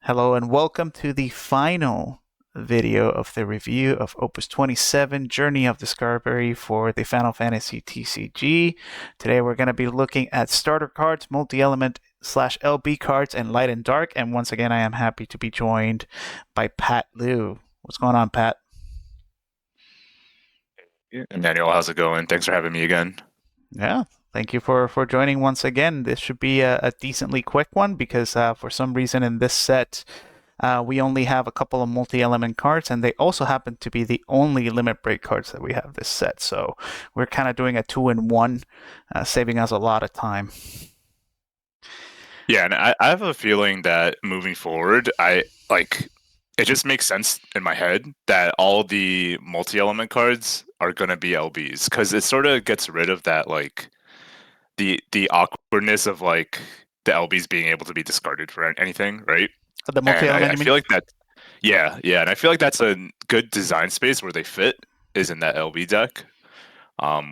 Hello and welcome to the final video of the review of Opus 27, Journey of Discovery for the Final Fantasy TCG. Today we're going to be looking at starter cards, multi-element / LB cards, and light and dark. And once again, I am happy to be joined by Pat Liu. What's going on, Pat? Emmanuel, how's it going? Thanks for having me again. Yeah, thank you for joining once again. This should be a decently quick one because for some reason in this set, we only have a couple of multi-element cards, and they also happen to be the only limit break cards that we have this set. So we're kind of doing a 2-in-1, saving us a lot of time. Yeah, and I have a feeling that moving forward, it just makes sense in my head that all the multi-element cards are gonna be LBs because it sort of gets rid of that the awkwardness of the LBs being able to be discarded for anything, right? The And I, multi-element, I you mean? feel like that, yeah, and I feel like that's a good design space where they fit is in that LB deck.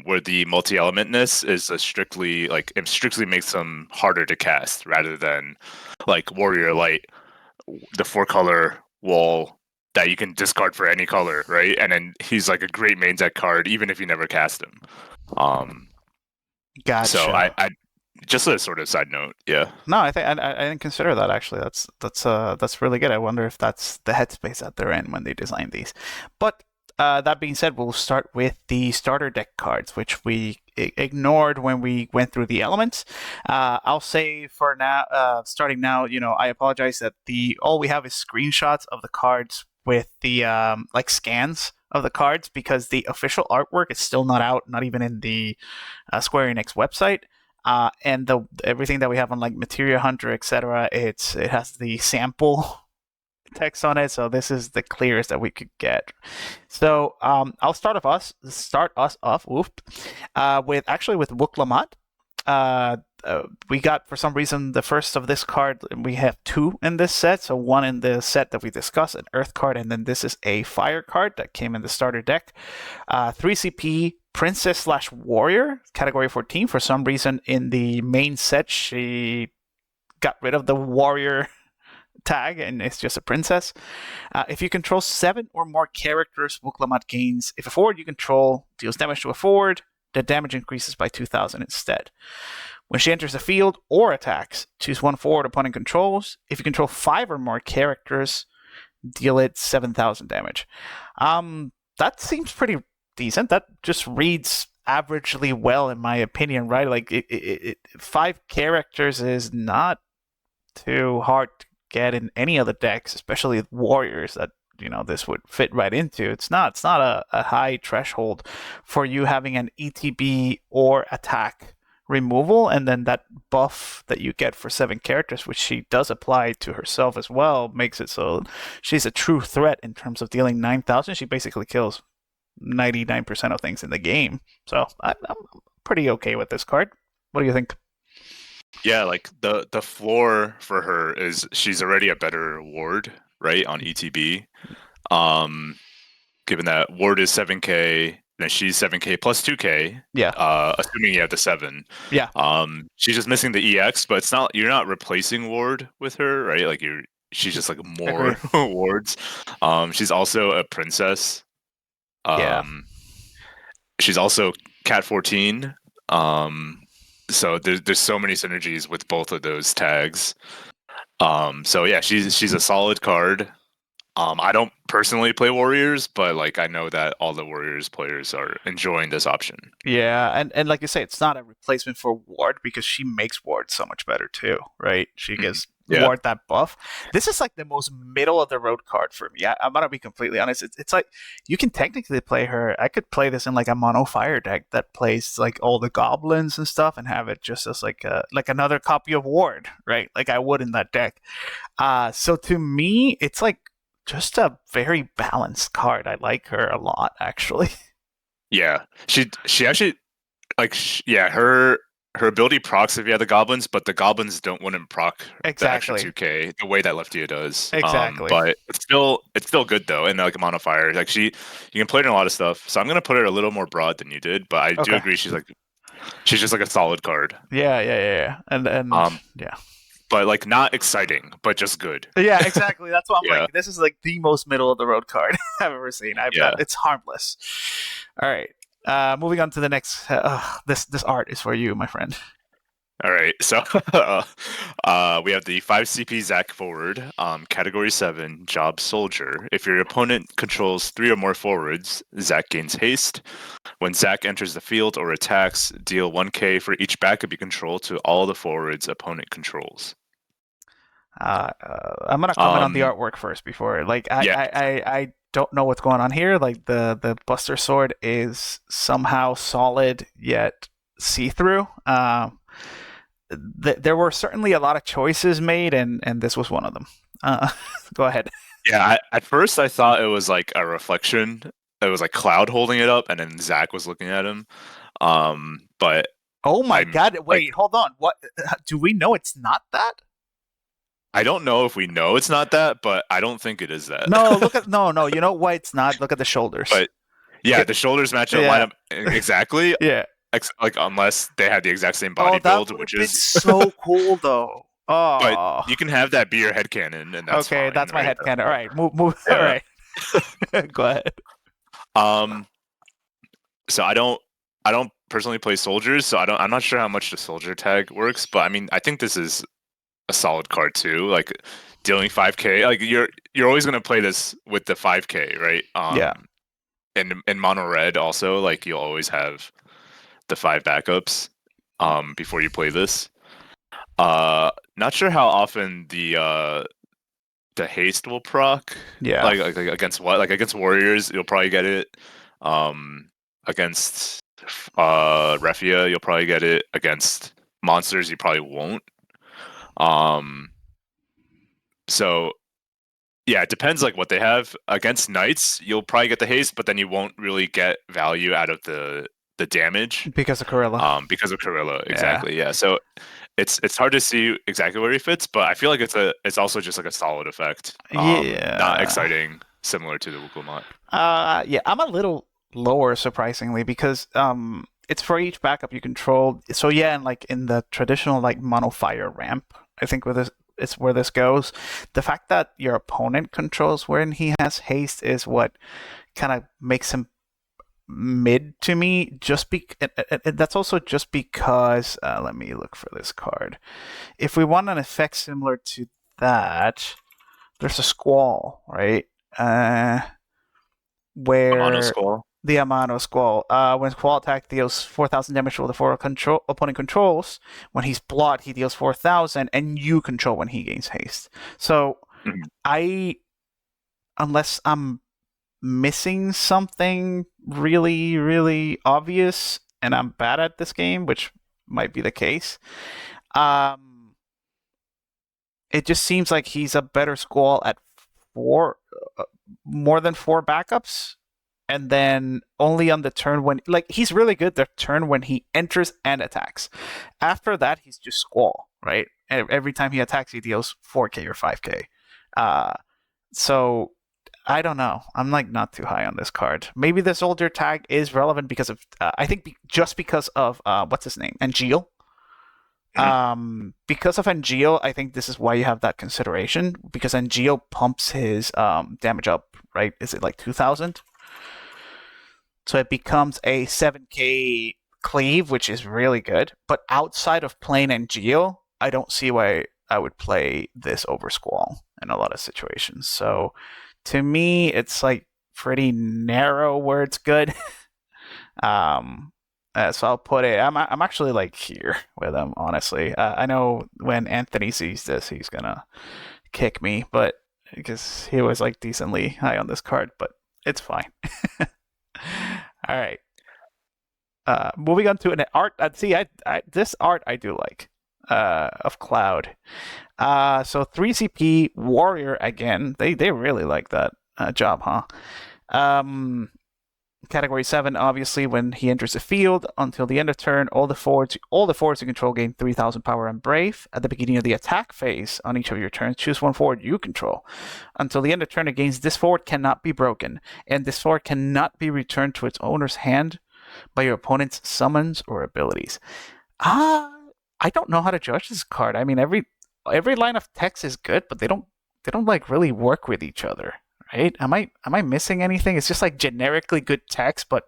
Where the multi-elementness is a strictly it strictly makes them harder to cast rather than like Warrior Light, the 4-color wall that you can discard for any color, right? And then he's like a great main deck card even if you never cast him. Um, so Gotcha. I just a sort of side note, yeah. No, I think I didn't consider that actually. That's really good. I wonder if that's the headspace that they're in when they design these. But that being said, we'll start with the starter deck cards, which we ignored when we went through the elements. I'll say for now, starting now, I apologize that the all we have is screenshots of the cards with the like scans of the cards because the official artwork is still not out, not even in the Square Enix website. And the everything that we have on like Materia Hunter, etc., it has the sample text on it, so this is the clearest that we could get. So I'll start us off with Wook Lamont. We got for some reason the first of this card. We have two in this set, so one in the set that we discussed, an Earth card, and then this is a Fire card that came in the starter deck. 3 CP Princess / Warrior, category 14. For some reason in the main set, she got rid of the Warrior tag and it's just a princess. If you control 7 or more characters, Wook gains. If a forward you control deals damage to a forward, the damage increases by 2,000 instead. When she enters the field or attacks, choose one forward opponent controls. If you control 5 or more characters, deal it 7,000 damage. That seems pretty decent. That just reads averagely well in my opinion, right? Like 5 characters is not too hard to get in any other decks, especially warriors that this would fit right into. It's not a high threshold for you having an ETB or attack removal, and then that buff that you get for 7 characters, which she does apply to herself as well, makes it so she's a true threat in terms of dealing 9,000. She basically kills 99% of things in the game. So I'm pretty okay with this card. What do you think? Yeah, like the floor for her is she's already a better ward, right, on ETB. Um, Given that ward is 7K, then she's 7K plus 2K, Yeah, assuming you have the 7. yeah, She's just missing the EX, but it's not you're not replacing ward with her, right? She's just like agree. more wards. She's also a princess. Yeah. Um, she's also Cat 14. So there's so many synergies with both of those tags. So yeah, she's a solid card. I don't personally play Warriors, but like I know that all the Warriors players are enjoying this option. Yeah, and like you say, it's not a replacement for Ward because she makes Ward so much better too, right? She Mhm. gives Yeah. Ward that buff. This is like the most middle of the road card for me. I'm gonna be completely honest. It's like you can technically play her. I could play this in like a mono fire deck that plays like all the goblins and stuff, and have it just as like another copy of Ward, right? Like I would in that deck. So to me, it's like just a very balanced card. I like her a lot, actually. Yeah. She actually yeah, her ability procs if you have the goblins, but the goblins don't wouldn't proc the extra Exactly. 2K the way that Leftia does. Exactly. But it's still good though, and like modifier. You can play it in a lot of stuff. So I'm gonna put it a little more broad than you did, but I do Okay. agree she's just like a solid card. Yeah, yeah, yeah, yeah. And Um yeah. but like not exciting, but just good. Yeah, exactly. That's what I'm Yeah, like. This is like the most middle of the road card I've ever seen. yeah. It's harmless. All right. Moving on to the next. This art is for you, my friend. All right, so we have the 5 CP Zac forward, category 7, job soldier. If your opponent controls 3 or more forwards, Zac gains haste. When Zac enters the field or attacks, deal 1k for each backup you control to all the forwards opponent controls. I'm gonna comment on the Um, artwork first before yeah, I don't know what's going on here. Like the Buster Sword is somehow solid yet see through. There were certainly a lot of choices made, and this was one of them. Go ahead. yeah. At first, I thought it was like a reflection. It was like Cloud holding it up, and then Zac was looking at him. But Oh my I'm god! like, Wait, hold on. What do we know? It's not that. I don't know if we know it's not that, but I don't think it is that. No, look at no. You know why it's not? Look at the shoulders. But yeah, It, the shoulders match up, line yeah, up exactly. yeah. Like unless they had the exact same Oh, body that build, would have which been is, so cool, though. but Oh, you can have that be your headcanon, and that's okay. fine, That's my right? headcanon. All right, move. All Yeah. right, go ahead. Um. So I don't personally play soldiers, so I'm not sure how much the soldier tag works, but I mean, I think this is a solid card too. Like dealing 5k, like you're always gonna play this with the 5k, right? Yeah, In mono red also, like you'll always have the 5 backups before you play this. Not sure how often the haste will proc. yeah. Like against what? Like against warriors, you'll probably get it. Against Refia, you'll probably get it. Against monsters, you probably won't. Um, so yeah, it depends like what they have. Against knights, you'll probably get the haste, but then you won't really get value out of the damage. Because of Corella. Because of Corilla, Yeah, exactly. Yeah. So it's hard to see exactly where he fits, but I feel like it's also just like a solid effect. Not yeah. exciting, similar to the Wukulmat. Yeah. I'm a little lower, surprisingly, because it's for each backup you control. So yeah, and like in the traditional like mono fire ramp, I think with this it's where this goes. The fact that your opponent controls when he has haste is what kind of makes him mid to me. That's also just because. Let me look for this card. If we want an effect similar to that, there's a squall, right? Amano Where Squall. the Amano Squall. When Squall attack deals 4,000 damage to the opponent controls. When he's blocked, he deals 4,000, and you control when he gains haste. So Mhm. I, unless I'm missing something really, really obvious, and I'm bad at this game, which might be the case. Um, it just seems like he's a better Squall at four, more than 4 backups, and then only on the turn when like he's really good the turn when he enters and attacks. After that, he's just Squall, right? Every time he attacks, he deals 4k or 5k. Uh, so I don't know. I'm like not too high on this card. Maybe the soldier tag is relevant because of I think just because of what's his name, Angeal. Mhm. Because of Angeal, I think this is why you have that consideration, because Angeal pumps his damage up, right? Is it like 2,000? So it becomes a 7k cleave, which is really good. But outside of plain Angeal, I don't see why I would play this over Squall in a lot of situations. So to me, it's like pretty narrow where it's good. um, so I'll put it. I'm actually like here with him, honestly. I know when Anthony sees this, he's gonna kick me, but because he was like decently high on this card, but it's fine. All right. Moving on to an art. See, this art I do like. Of Cloud. So 3CP Warrior again. They really like that job, huh? Category 7, obviously, when he enters the field, until the end of turn, all the forwards you control gain 3,000 power and brave. At the beginning of the attack phase, on each of your turns, choose one forward you control. Until the end of turn, it gains this forward cannot be broken, and this forward cannot be returned to its owner's hand by your opponent's summons or abilities. I don't know how to judge this card. I mean, every line of text is good, but they don't like really work with each other, right? Am I missing anything? It's just like generically good text, but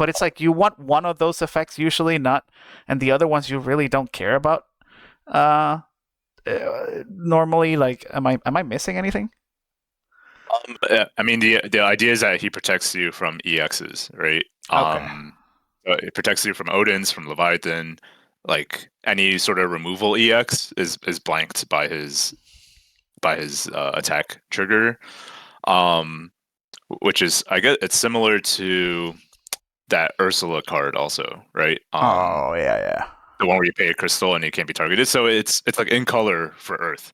it's like you want one of those effects usually, not, and the other ones you really don't care about. Uh, Normally, like, am I missing anything? I mean, the idea is that he protects you from EXs, right? Okay. It protects you from Odins, from Leviathan. Like any sort of removal EX is blanked by his attack trigger. Um, which is, I guess, it's similar to that Ursula card also, right? Oh yeah, yeah. The one where you pay a crystal and it can't be targeted. So it's like in color for Earth,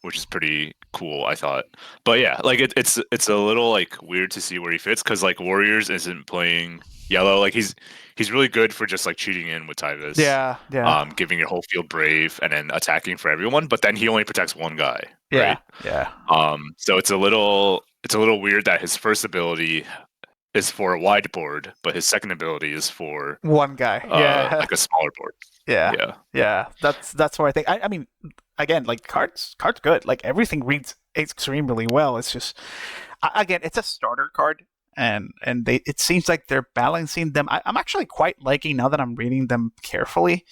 which is pretty cool, I thought. But yeah, like it's a little like weird to see where he fits because like Warriors isn't playing yellow. Like he's really good for just like cheating in with Tyvis, Yeah, yeah, giving your whole field brave and then attacking for everyone. But then he only protects one guy, yeah, right? yeah. So it's a little weird that his first ability is for a wide board, but his second ability is for One guy. Yeah, like a smaller board. yeah, Yeah. yeah. That's what I think. I mean, again, like cards good. Like everything reads extremely well. It's just again, it's a starter card, and they it seems like they're balancing them. I'm actually quite liking now that I'm reading them carefully.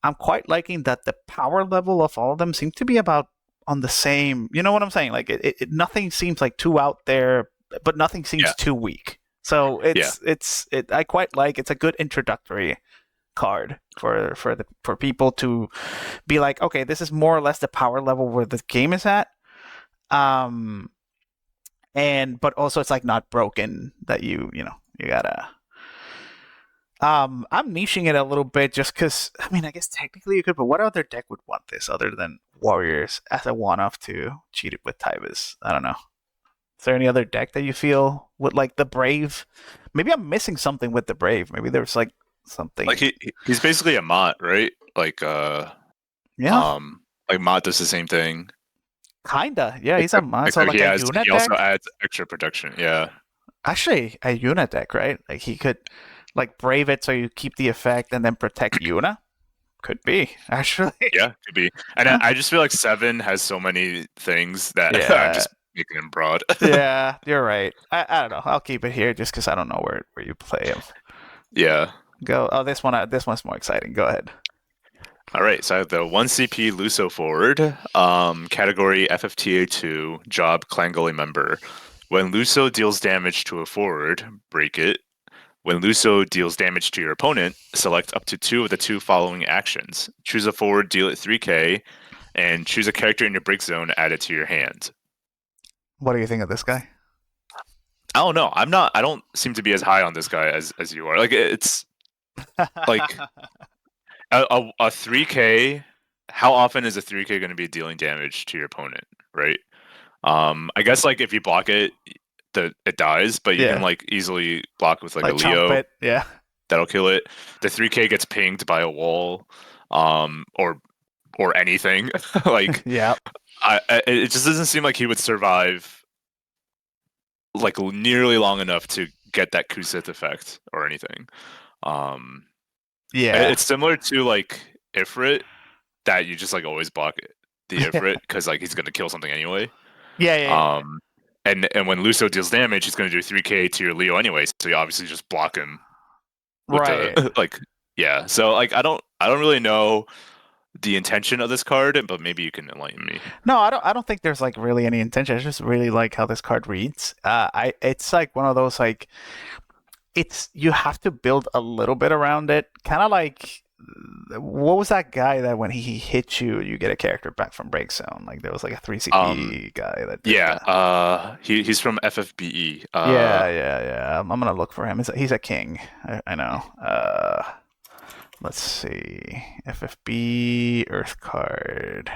I'm quite liking that the power level of all of them seem to be about on the same. You know what I'm saying? Like nothing seems like too out there, but nothing Yeah. seems too weak. So Yeah. I quite like it's a good introductory card for people to be like, okay, this is more or less the power level where the game is at. Um, and but also it's like not broken that you gotta. I'm niching it a little bit just because I mean I guess technically you could, but what other deck would want this other than Warriors as a one-off to cheat it with Tyvis? I don't know. Is there any other deck that you feel would like the Brave? Maybe I'm missing something with the Brave. Maybe there's like Like something. he's basically a Mott, right? Yeah, Um like Mott does the same thing. kinda. Yeah, he's a Except mod. So except like a he unit also deck. adds extra protection. Yeah. Actually, a unit deck, right? Like he could like Brave it so you keep the effect and then protect Una. Could be actually. Yeah, could be. And Huh? I just feel like Seven has so many things that I'm Yeah, just making him broad. yeah, you're right. I don't know. I'll keep it here just because I don't know where you play him. Yeah. Go. Oh, this one's more exciting. Go ahead. All right, so I have the 1 CP Luso forward, category FFTA2, job Clan Gully member. When Luso deals damage to a forward, break it. When Luso deals damage to your opponent, select up to two of the two following actions. Choose a forward, deal it 3k, and choose a character in your break zone, add it to your hand. What do you think of this guy? I don't know. I don't seem to be as high on this guy as you are. Like it's like a 3k. How often is a 3k going to be dealing damage to your opponent, right? I guess like if you block it, it dies, but you can Yeah, like easily block with like a like chomp Leo it. Yeah, that'll kill it. The 3k gets pinged by a wall, or anything. Like yeah. it just doesn't seem like he would survive like nearly long enough to get that Kusith effect or anything. Um, Yeah. it's similar to like Ifrit that you just like always block it, the Ifrit because like he's gonna kill something anyway. Yeah, yeah, Um, and when Luso deals damage, he's gonna do 3k to your Leo anyway, so you obviously just block him with right. the like yeah. So like I don't really know the intention of this card, but maybe you can enlighten me. No, I don't think there's like really any intention. I just really like how this card reads. It's like one of those like it's you have to build a little bit around it. Kind of like what was that guy that when he hit you, you get a character back from break zone? Like there was like a three Um, CP guy that did yeah. that. He's from FFBE. Yeah, yeah, yeah. I'm gonna look for him. He's a king. I know. Let's see. FFB Earth card.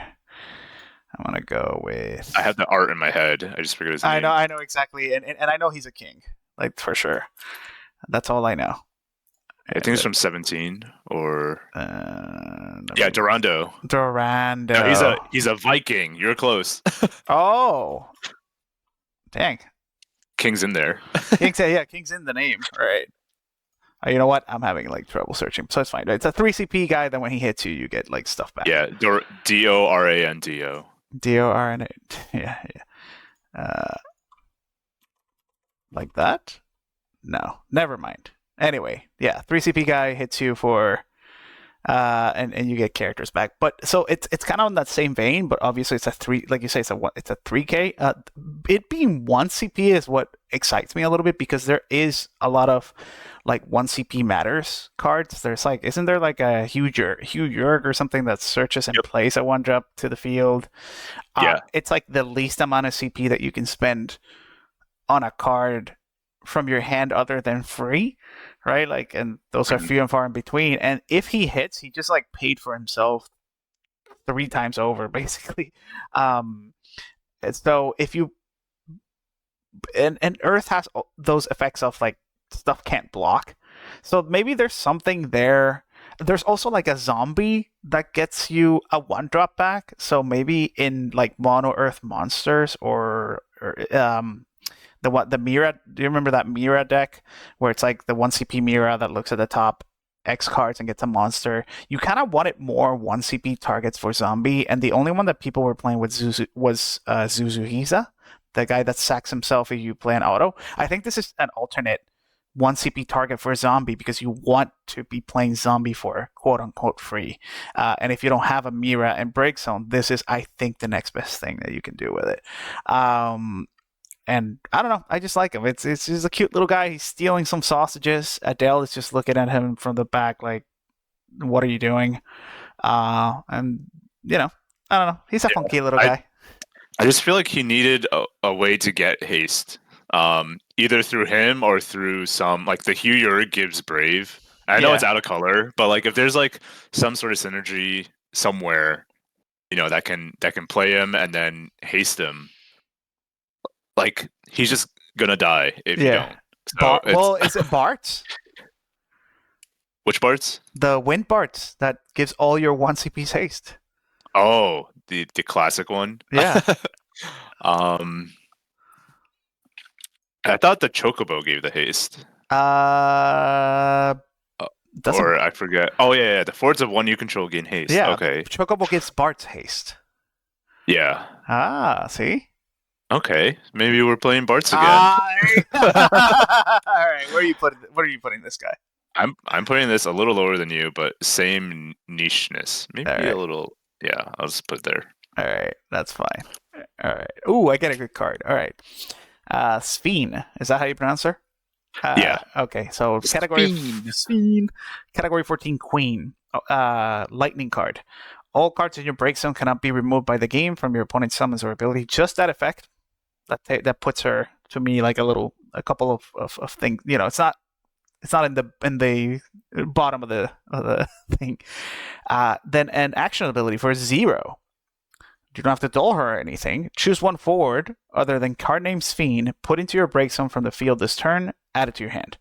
I'm gonna go with. I have the art in my head. I just figured his name. I know exactly, and I know he's a king, like for sure. That's all I know. I think he's from 17 or yeah, Me, Durando. No, Durando. he's a Viking. You're close. Oh, dang. King's in there. King's yeah, King's in the name, right? You know what? I'm having like trouble searching, so it's fine. It's a 3 CP guy. Then when he hits you, you get like stuff back. Yeah, Dorando. DORNA. Yeah, yeah. Like that? No, never mind. Anyway, yeah, 3 CP guy hits you for and you get characters back. But so it's kind of in that same vein, but obviously it's a three, like you say, it's a 3K. It being 1 CP is what excites me a little bit because there is a lot of like 1 CP matters cards. There's like, isn't there like a huge Yurg or something that searches and Yep. plays a 1 drop to the field? Yeah. It's like the least amount of CP that you can spend on a card from your hand other than free, right? Like, and those are Mhm. few and far in between. And if he hits, he just like paid for himself 3 times over, basically. Um, and so if you and Earth has those effects of like stuff can't block, so maybe there's something there. There's also like a zombie that gets you a 1 drop back. So maybe in like mono Earth monsters or the Mira. Do you remember that Mira deck where it's like the 1 CP Mira that looks at the top X cards and gets a monster? You kind of wanted more 1 CP targets for zombie, and the only one that people were playing with was Zuzuhiza, the guy that sacks himself if you play an auto. I think this is an alternate 1 CP target for zombie because you want to be playing zombie for quote unquote free. And if you don't have a Mira and Break Zone, this is, I think, the next best thing that you can do with it. And I don't know. I just like him. It's just a cute little guy. He's stealing some sausages. Adele is just looking at him from the back, like, "What are you doing?" And you know, I don't know. He's a Yeah. funky little I guy. I just feel like he needed a way to get haste. Either through him or through some like the Hugh Yuri gives Brave. I know it's Yeah, out of color, but like if there's like some sort of synergy somewhere, that can play him and then haste him, like he's just gonna die if you yeah. don't. So it's Well, is it Bart? which parts? The Wind Bart that gives all your 1 CPs haste. Oh, the classic one. Yeah. um, I thought the Chocobo gave the haste. Uh, Uh, doesn't. or I forget. Oh yeah, the forts of one you control gain haste. Yeah, Okay. Chocobo gives Bart's haste. Yeah. See. Okay. Maybe we're playing Barts again. Ah, all right. Where are you putting this guy? I'm putting this a little lower than you, but same nicheness. All Maybe a right. little. Yeah, I'll just put it there. All right. That's fine. All right. Ooh, I get a good card. All right. Sphene. Is that how you pronounce her? Yeah. Okay. So Fiend. Category 14 Queen. Lightning card. All cards in your break zone cannot be removed by the game from your opponent's summons or ability. Just that effect. That puts her to me like a couple of things. You know, it's not in the bottom of the thing. Then an action ability for 0. You don't have to dull her or anything. Choose one forward other than card name Sphene, put into your break zone from the field this turn, add it to your hand.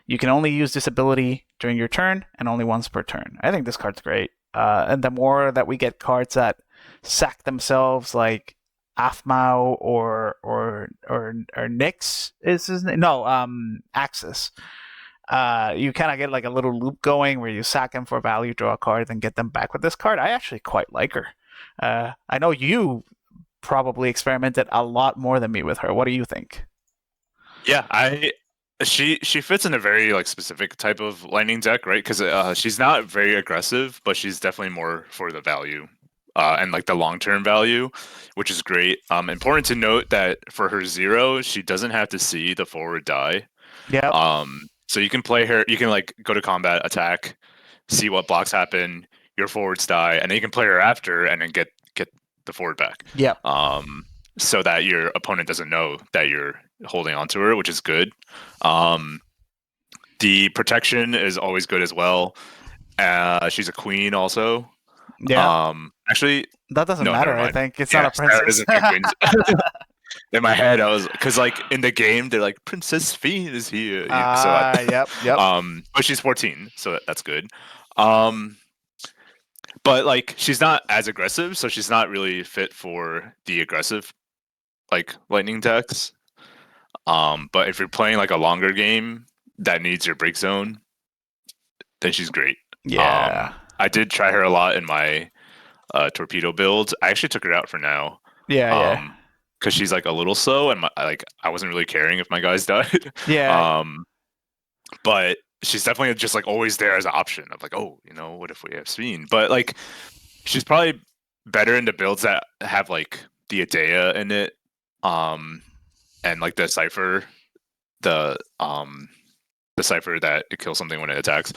You can only use this ability during your turn and only once per turn. I think this card's great. And the more that we get cards that sack themselves, like Afmao or Nyx is his name. No, Axis. You kind of get like a little loop going where you sack them for value, draw a card, then get them back with this card. I actually quite like her. I know you probably experimented a lot more than me with her. What do you think? Yeah, she fits in a very like specific type of lightning deck, right? Because she's not very aggressive, but she's definitely more for the value. And like the long-term value, which is great. Important to note that for her 0, she doesn't have to see the forward die. Yep. So you can play her. You can like go to combat, attack, see what blocks happen, your forwards die, and then you can play her after and then get the forward back. Yep. So that your opponent doesn't know that you're holding on to her, which is good. Um, the protection is always good as well. She's a queen also. Yeah. Actually, That doesn't no, never matter. I mind. think it's not Yeah, a Sarah princess. isn't a queen. In my head, I was because like in the game, they're like Princess Fiend is here. Yep. Yep. But she's 14, so that's good. Um, but like she's not as aggressive, so she's not really fit for the aggressive like lightning decks. But if you're playing like a longer game that needs your break zone, then she's great. Yeah. I did try her a lot in my torpedo build. I actually took her out for now. Yeah, yeah. Um, because she's like a little slow, and I wasn't really caring if my guys died. Yeah. um, but she's definitely just like always there as an option of like, oh, what if we have Speen? But like, she's probably better into builds that have like the Adea in it, and like the cipher that it kills something when it attacks.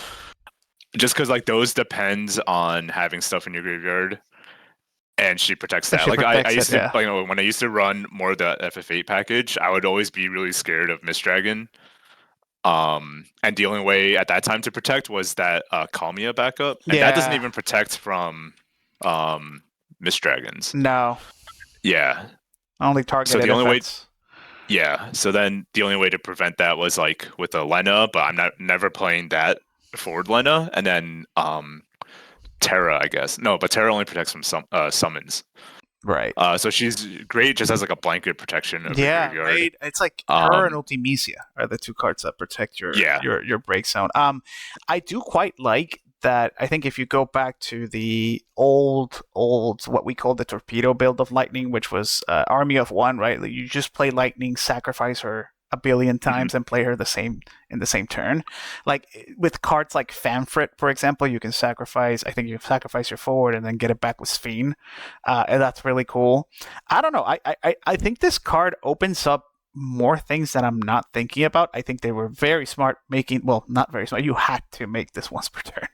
Just because like those depends on having stuff in your graveyard, and she protects And that. she Like I protects it, used to, yeah. when I used to run more of the FF8 package, I would always be really scared of Mist Dragon. And the only way at that time to protect was that Kalmia backup, and that doesn't Yeah. even protect from Mist Dragons. No. Yeah. Only So targeted the only way, effects. yeah. So then the only way to prevent that was like with a Lena, but I'm never playing that forward Lena, and then Terra, I guess. No, but Terra only protects from summons. Right. So she's great just as like a blanket protection of your Yeah, graveyard. right. It's like her and Um, Ultimisia are the two cards that protect your yeah. your break zone. I do quite like that. I think if you go back to the old what we call the torpedo build of Lightning, which was Army of One, right? Like, you just play Lightning, sacrifice her a billion Mhm. times, and play her in the same turn. Like with cards like Famfrit, for example, you can sacrifice. I think you sacrifice your forward and then get it back with Sphene, and that's really cool. I don't know. I think this card opens up more things that I'm not thinking about. I think they were very smart making, well, not very smart. You had to make this once per turn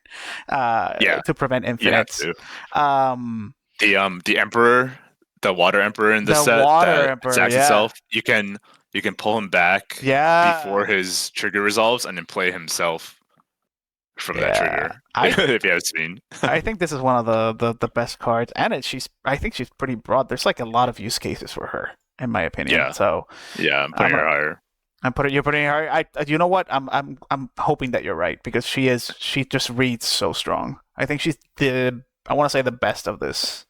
Yeah. to prevent You have infinites. to. Um, The Emperor, the Water Emperor in this the set Water that Emperor, attacks yeah. itself, you can pull him back before Yeah. his trigger resolves and then play himself from that Yeah. trigger. If you have seen. I think this is one of the best cards, and I think she's pretty broad. There's like a lot of use cases for her, in my opinion. Yeah. So Yeah, I'm I'm putting gonna her higher. you're putting her. You know what? I'm hoping that you're right, because she just reads so strong. I think she's I want to say the best of this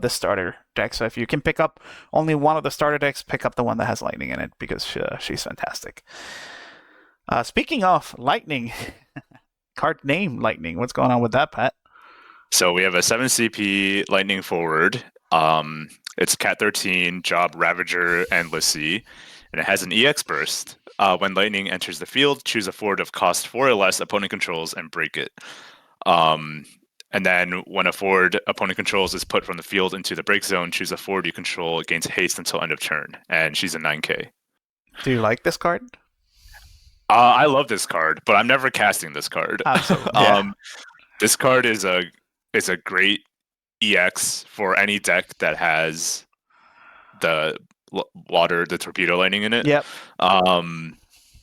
starter deck. So if you can pick up only one of the starter decks, pick up the one that has lightning in it, because she's fantastic. Speaking of lightning, card name lightning. What's going on with that, Pat? So we have a 7 CP Lightning Forward. It's Cat 13, Job, Ravager, and Lissy, and it has an EX burst. When lightning enters the field, choose a forward of cost 4 or less opponent controls and break it. And then when a forward opponent controls is put from the field into the break zone, choose a forward you control, it gains haste until end of turn, and she's a 9K. Do you like this card? I love this card, but I'm never casting this card. Absolutely. Yeah. This card is a great EX for any deck that has the the torpedo lightning in it. Yep.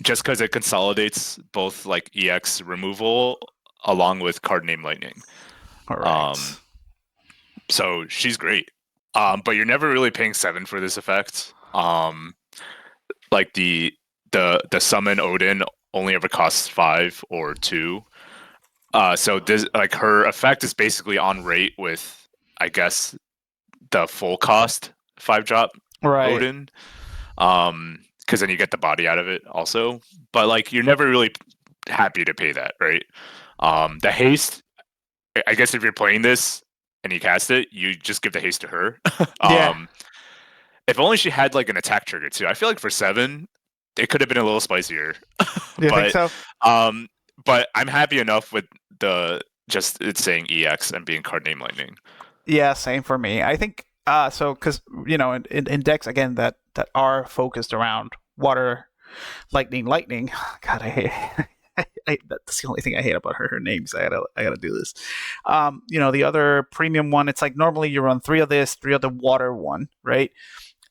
Just because it consolidates both like EX removal along with card name lightning. Correct. So she's great. But you're never really paying 7 for this effect. Like the summon Odin only ever costs 5 or 2. So this, like, her effect is basically on rate with, I guess, the full cost 5-drop Right. Odin. Because then you get the body out of it also. But like, you're never really happy to pay that, right? The haste, I guess if you're playing this and you cast it, you just give the haste to her. Yeah. If only she had like an attack trigger too. I feel like for 7, it could have been a little spicier. Do you think so? But I'm happy enough with just it saying EX and being card name lightning. Yeah, same for me. I think so, because in decks again that are focused around water, lightning. God, I hate. That's the only thing I hate about her names. I gotta do this. The other premium one, it's like normally you run 3 of this, 3 of the water one, right?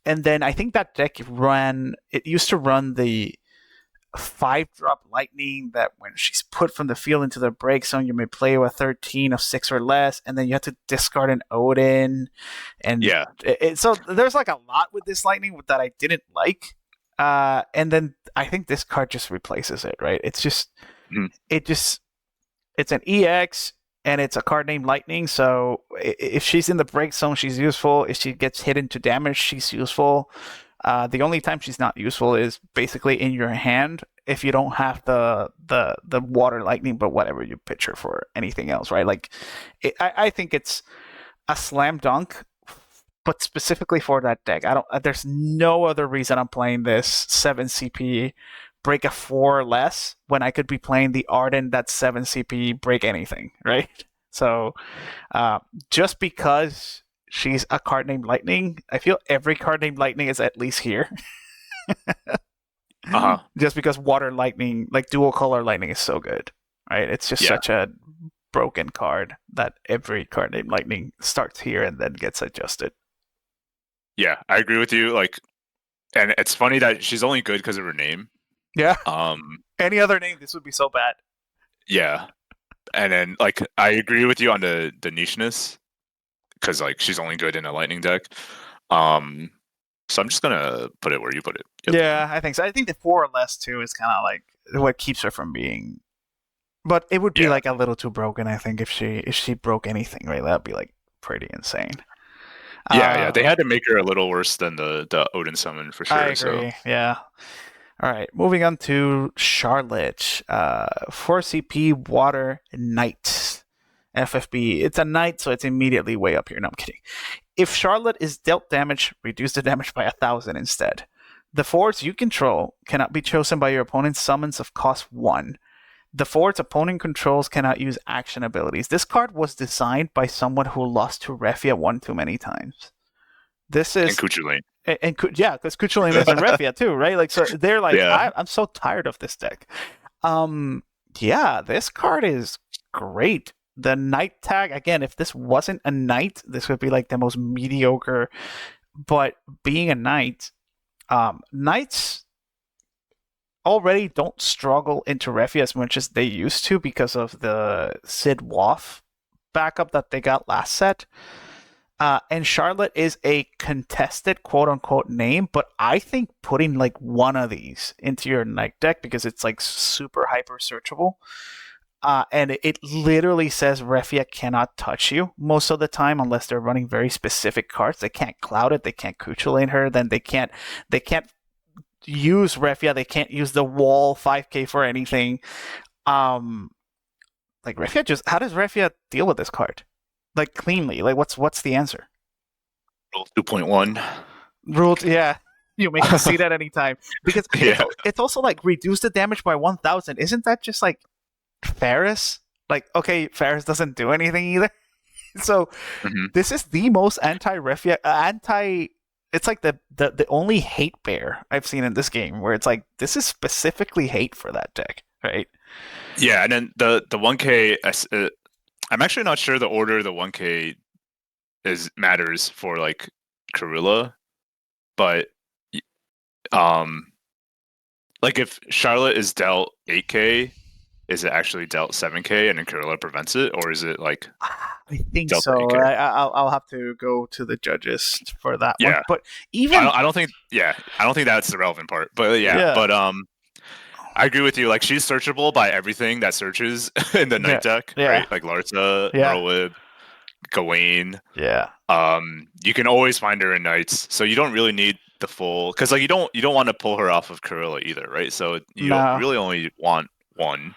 And then I think that deck it used to run the 5-drop lightning that when she's put from the field into the break zone, you may play with 13 of 6 or less, and then you have to discard an Odin. And yeah, so there's like a lot with this lightning that I didn't like. And then I think this card just replaces it, right? It's just, it's an EX, and it's a card named Lightning. So if she's in the break zone, she's useful. If she gets hit into damage, she's useful. The only time she's not useful is basically in your hand, if you don't have the water lightning, but whatever you pitch her for anything else, right? Like, I think it's a slam dunk, but specifically for that deck. I don't. There's no other reason I'm playing this 7 CP break a 4 or less when I could be playing the Arden that's 7 CP break anything, right? So uh, just because she's a card named Lightning, I feel every card named Lightning is at least here. Uh-huh. Just because Water Lightning, like dual color Lightning, is so good, right? It's just Yeah. such a broken card that every card named Lightning starts here and then gets adjusted. Yeah, I agree with you. Like, and it's funny that she's only good because of her name. Yeah. Um, Any other name, this would be so bad. yeah, and then like I agree with you on the nicheness because like she's only good in a lightning deck. Um, so I'm just gonna put it where you put it. Yep. Yeah, I think so. I think the 4 or less too is kind of like what keeps her from being. But it would be Yeah. like a little too broken. I think if she broke anything, right, that'd be like pretty insane. Yeah, yeah. They Uh, had to make her a little worse than the Odin summon for I sure. So agree. Yeah. All right, moving on to Charlotte. 4 CP Water Knight. FFB. It's a knight, so it's immediately way up here. No, I'm kidding. If Charlotte is dealt damage, reduce the damage by 1,000 instead. The forwards you control cannot be chosen by your opponent's summons of cost 1. The forward's opponent controls cannot use action abilities. This card was designed by someone who lost to Refia one too many times. This and is Kuchulain. yeah, because Kuchulain is in Refia too, right? Like, so they're like, Yeah. I'm so tired of this deck. Um, yeah, this card is great. The Knight tag again. If this wasn't a Knight, this would be like the most mediocre. But being a Knight, Knights already don't struggle into Refia as much as they used to because of the Sid Waff backup that they got last set. And Charlotte is a contested quote unquote name, but I think putting like one of these into your Knight deck because it's like super hyper searchable. And it literally says Refia cannot touch you most of the time unless they're running very specific cards. They can't cloud it, they can't Kuchulain her, then they can't use Refia, they can't use the wall 5k for anything. Like Refia just how does Refia deal with this card? Like cleanly. Like what's the answer? Rule 2.1. Ruled, yeah. You may concede at any time because Yeah. it's also like reduce the damage by 1,000. Isn't that just like Ferris? Like okay, Ferris doesn't do anything either. So Hmm. this is the most anti-Refia anti. It's like the only hate bear I've seen in this game where it's like this is specifically hate for that deck, right? Yeah, and then the 1K. I'm actually not sure the order the 1K is matters for like Karula, but um, like if Charlotte is dealt 8K, is it actually dealt 7K and then Karula prevents it, or is it like I think dealt so. 8K? I'll have to go to the judges for that one. Yeah, But even I don't think. Yeah, I don't think that's the relevant part. But yeah, yeah, but I agree with you. Like she's searchable by everything that searches in the yeah, night deck, yeah, right? Like Larsa, yeah, Merlwyb, Gawain. yeah. You can always find her in knights, so you don't really need the full because like you don't want to pull her off of Karilla either, right? So you No, really only want one,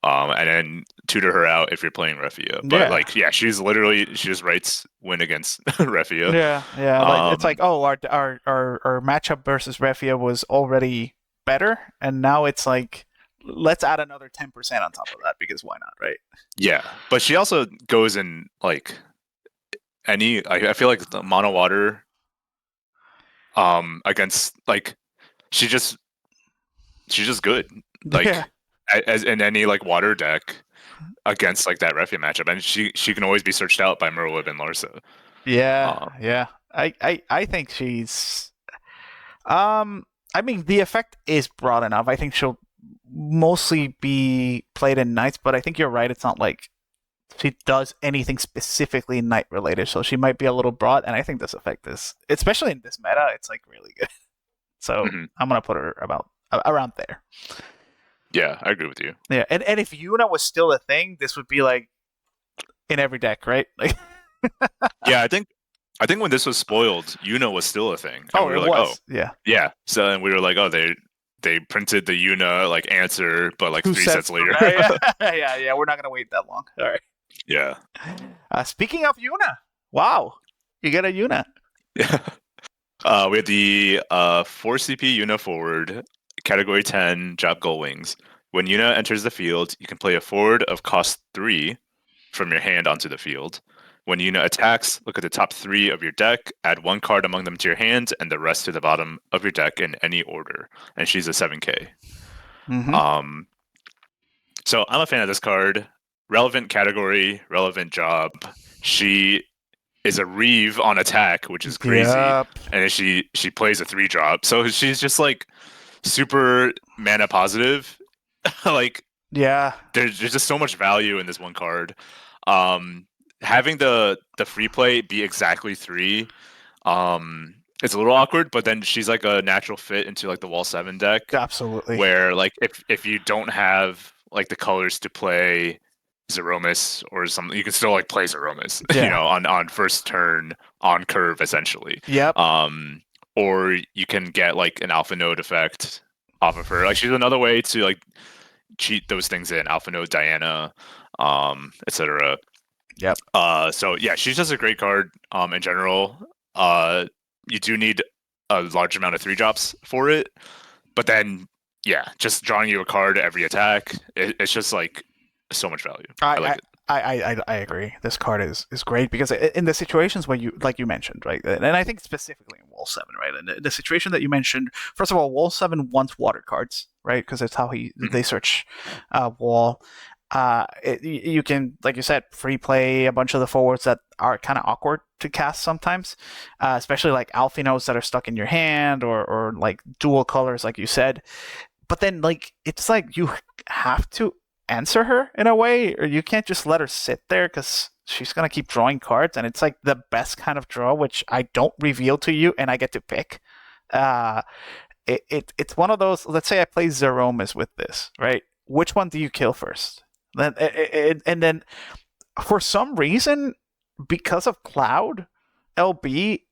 and then tutor her out if you're playing Refia. But yeah. like, yeah, she just writes win against Refia. Yeah, yeah. Like it's like, Um, oh, our matchup versus Refia was already better, and now it's like, let's add another 10% on top of that because why not, right? yeah, but she also goes in like any. I feel like the mono water, against like she just she's just good. Yeah, Like as in any like water deck against like that Refia matchup, and she can always be searched out by Merlwyb and Larsa. yeah, Um, yeah. I think she's. Um, I mean, the effect is broad enough. I think she'll mostly be played in Knights, but I think you're right. It's not like she does anything specifically Knight related, so she might be a little broad. And I think this effect is, especially in this meta, it's like really good. So mhm. I'm gonna put her about around there. Yeah, I agree with you. Yeah, and if Yuna was still a thing, this would be like in every deck, right? Like, Yeah, I think when this was spoiled, Yuno was still a thing, and oh, we it were like, oh, was. Yeah, yeah. So and we were like, oh, they printed the Yuna like answer, but like Two 3 sets sets from later. that. Yeah, yeah, yeah. We're not gonna wait that long. All right. Yeah. Speaking of Yuna, wow, you get a Yuna. Yeah. We had the 4 CP Yuna forward, category 10, drop Gull Wings. When Yuna enters the field, you can play a forward of cost 3 from your hand onto the field. When Yuna attacks, look at the top 3 of your deck, add 1 card among them to your hand, and the rest to the bottom of your deck in any order. And she's a 7K. Mm-hmm. Um, so I'm a fan of this card. Relevant category, relevant job. She is a Reeve on attack, which is crazy. Yep. And she plays a 3-drop. So she's just like super mana positive. Like Yeah. there's just so much value in this one card. Having the free play be exactly 3, it's a little awkward, but then she's like a natural fit into like the Wall 7 deck. Absolutely. Where like if you don't have like the colors to play Zeromus or something, you can still like play Zeromus, Yeah. you know, on first turn on curve essentially. Yep. Or you can get like an Alpha Node effect off of her. Like she's another way to like cheat those things in, Alpha Node Diana, etc. Yep. So yeah, she's just a great card in general. You do need a large amount of 3-drops for it, but then yeah, just drawing you a card every attack, it's just like so much value. I like it. I agree. This card is great because in the situations where you, like you mentioned, right, and I think specifically in Wall 7, right, and the situation that you mentioned, first of all, Wall 7 wants water cards, right, because that's how they search Wall. You can, like you said, free play a bunch of the forwards that are kind of awkward to cast sometimes, especially like Alphinos that are stuck in your hand or like dual colors, like you said. But then, like, it's like you have to answer her in a way, or you can't just let her sit there because she's gonna keep drawing cards, and it's like the best kind of draw, which I don't reveal to you, and I get to pick. It's one of those. Let's say I play Zeromus with this, right? Which one do you kill first? Then and then for some reason, because of Cloud, LB,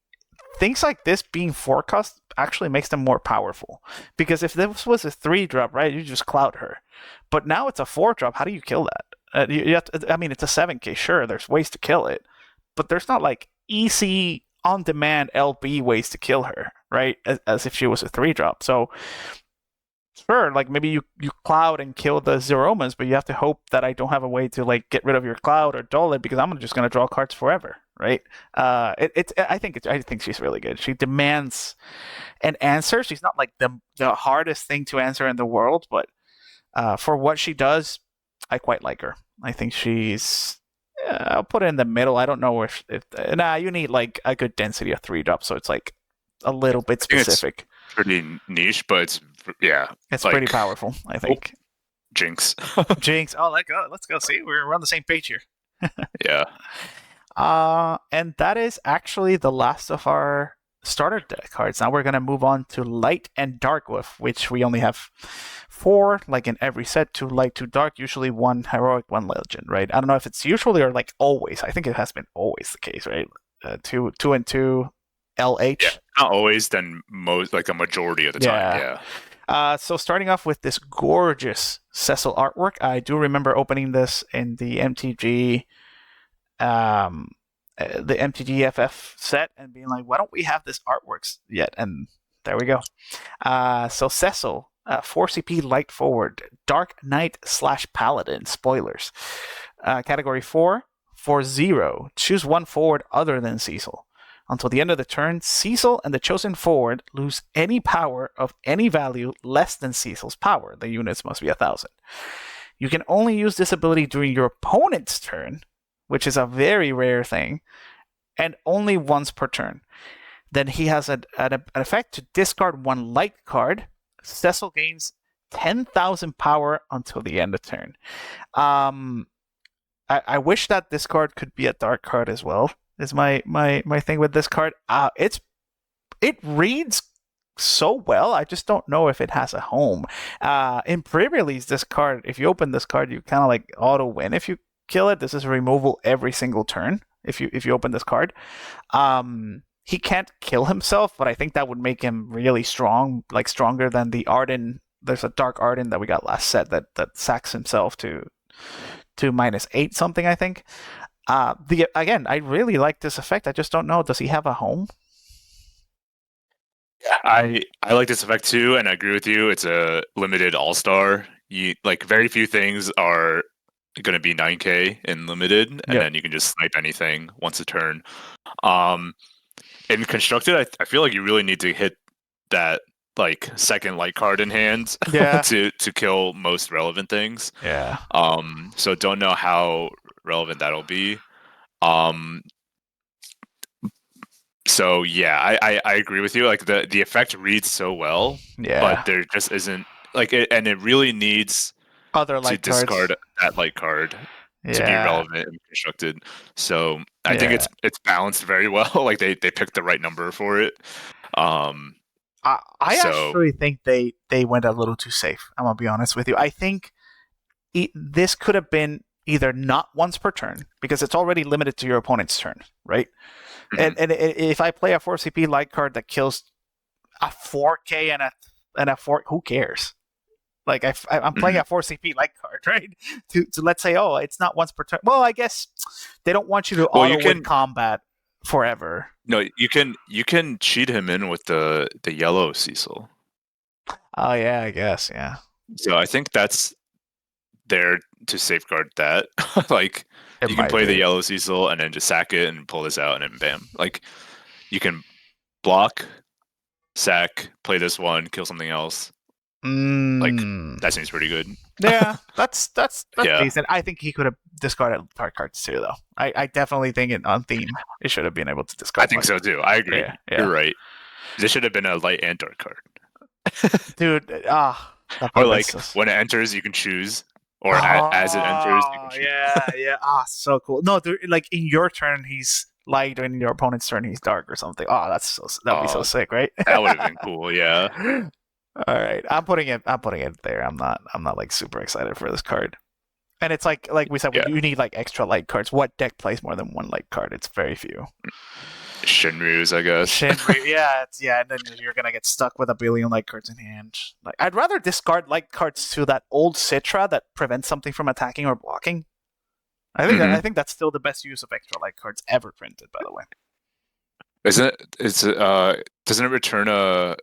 things like this being forecast actually makes them more powerful. Because if this was a 3-drop, right, you just Cloud her. But now it's a 4-drop. How do you kill that? You have to, I mean, it's a 7K. Sure, there's ways to kill it, but there's not like easy on-demand LB ways to kill her, right? As if she was a 3-drop. So sure, like maybe you Cloud and kill the Zeromas, but you have to hope that I don't have a way to like get rid of your Cloud or dull it, because I'm just gonna draw cards forever, right? I think she's really good. She demands an answer. She's not like the hardest thing to answer in the world, but for what she does, I quite like her. I think she's. I'll put it in the middle. I don't know if you need like a good density of 3-drop, so it's like a little bit specific. It's pretty niche, but it's like, pretty powerful, I think. Jinx. Jinx. Oh, let's go. See, we're on the same page here. Yeah. And that is actually the last of our starter deck cards. Now we're gonna move on to Light and Dark, with which we only have 4, like in every set, 2 light, 2 dark, usually 1 heroic, 1 legend, right? I don't know if it's usually or like always. I think it has been always the case, right? 2 and 2 LH. Yeah, not always, then most, like a majority of the time. Yeah. So starting off with this gorgeous Cecil artwork, I do remember opening this in the MTG FF set and being like, why don't we have this artwork yet? And there we go. So Cecil, 4 CP light forward, Dark Knight / Paladin, spoilers. Category 4, for 0, choose 1 forward other than Cecil. Until the end of the turn, Cecil and the chosen forward lose any power of any value less than Cecil's power. The units must be 1,000. You can only use this ability during your opponent's turn, which is a very rare thing, and only once per turn. Then he has an effect to discard 1 light card. Cecil gains 10,000 power until the end of turn. I wish that this card could be a dark card as well, is my thing with this card. It reads so well. I just don't know if it has a home. In pre-release, this card, if you open this card, you kind of like auto win if you kill it. This is removal every single turn if you open this card. he can't kill himself, but I think that would make him really strong, like stronger than the Arden. There's a Dark Arden that we got last set that sacks himself to -8 something, I think. The again, I really like this effect. I just don't know. Does he have a home? I like this effect too, and I agree with you. It's a limited all-star. You like very few things are going to be 9K in limited, and Yep. then you can just snipe anything once a turn. Um, in constructed, I feel like you really need to hit that like second light card in hand Yeah. to kill most relevant things. Yeah. So don't know how relevant that'll be. Um, so yeah, I agree with you. Like the effect reads so well, but Yeah. there just isn't like it, and it really needs Other to light cards. discard that light card to be Yeah. relevant and constructed. So I think Yeah. it's balanced very well. Like they picked the right number for it. Um, I so actually think they went a little too safe. I'm gonna be honest with you. I think this could have been either not once per turn because it's already limited to your opponent's turn, right? mhm, And if I play a 4 CP light card that kills a 4K and a 4, who cares? Like I'm playing mhm. a 4 CP light card, right? To let's say, oh, it's not once per turn. Well, I guess they don't want you to Well, auto win combat forever. you can cheat him in with the yellow Cecil. Oh yeah, I guess yeah. So I think that's there to safeguard that. Like It you can might play the be. yellow Cecil and then just sack it and pull this out and then bam. Like you can block, sack, play this one, kill something else. Like Mm. that seems pretty good. Yeah, that's Yeah, decent. I think he could have discarded card cards too, though. I definitely think it on theme. It should have been able to I discard think like so too. I agree. yeah, yeah. You're right. This should have been a light and dark card. Dude, that would Or have been like so. when it enters, you can choose, or as it enters, you can Oh choose. yeah, yeah. So cool. No, dude, like in your turn he's light, and in your opponent's turn he's dark or something. Oh, that'd be so Oh, sick, right? that would have been cool. Yeah. All right, I'm putting it. I'm putting it there. I'm not like super excited for this card. And it's like we said, Yeah. you need like extra light cards. What deck plays more than one light card? It's very few. Shinryu's, I guess. Shinri, yeah, and then you're gonna get stuck with a billion light cards in hand. Like, I'd rather discard light cards to that old Citra that prevents something from attacking or blocking. I hmm think that's still the best use of extra light cards ever printed. By the way, Isn't it? It's doesn't it return a?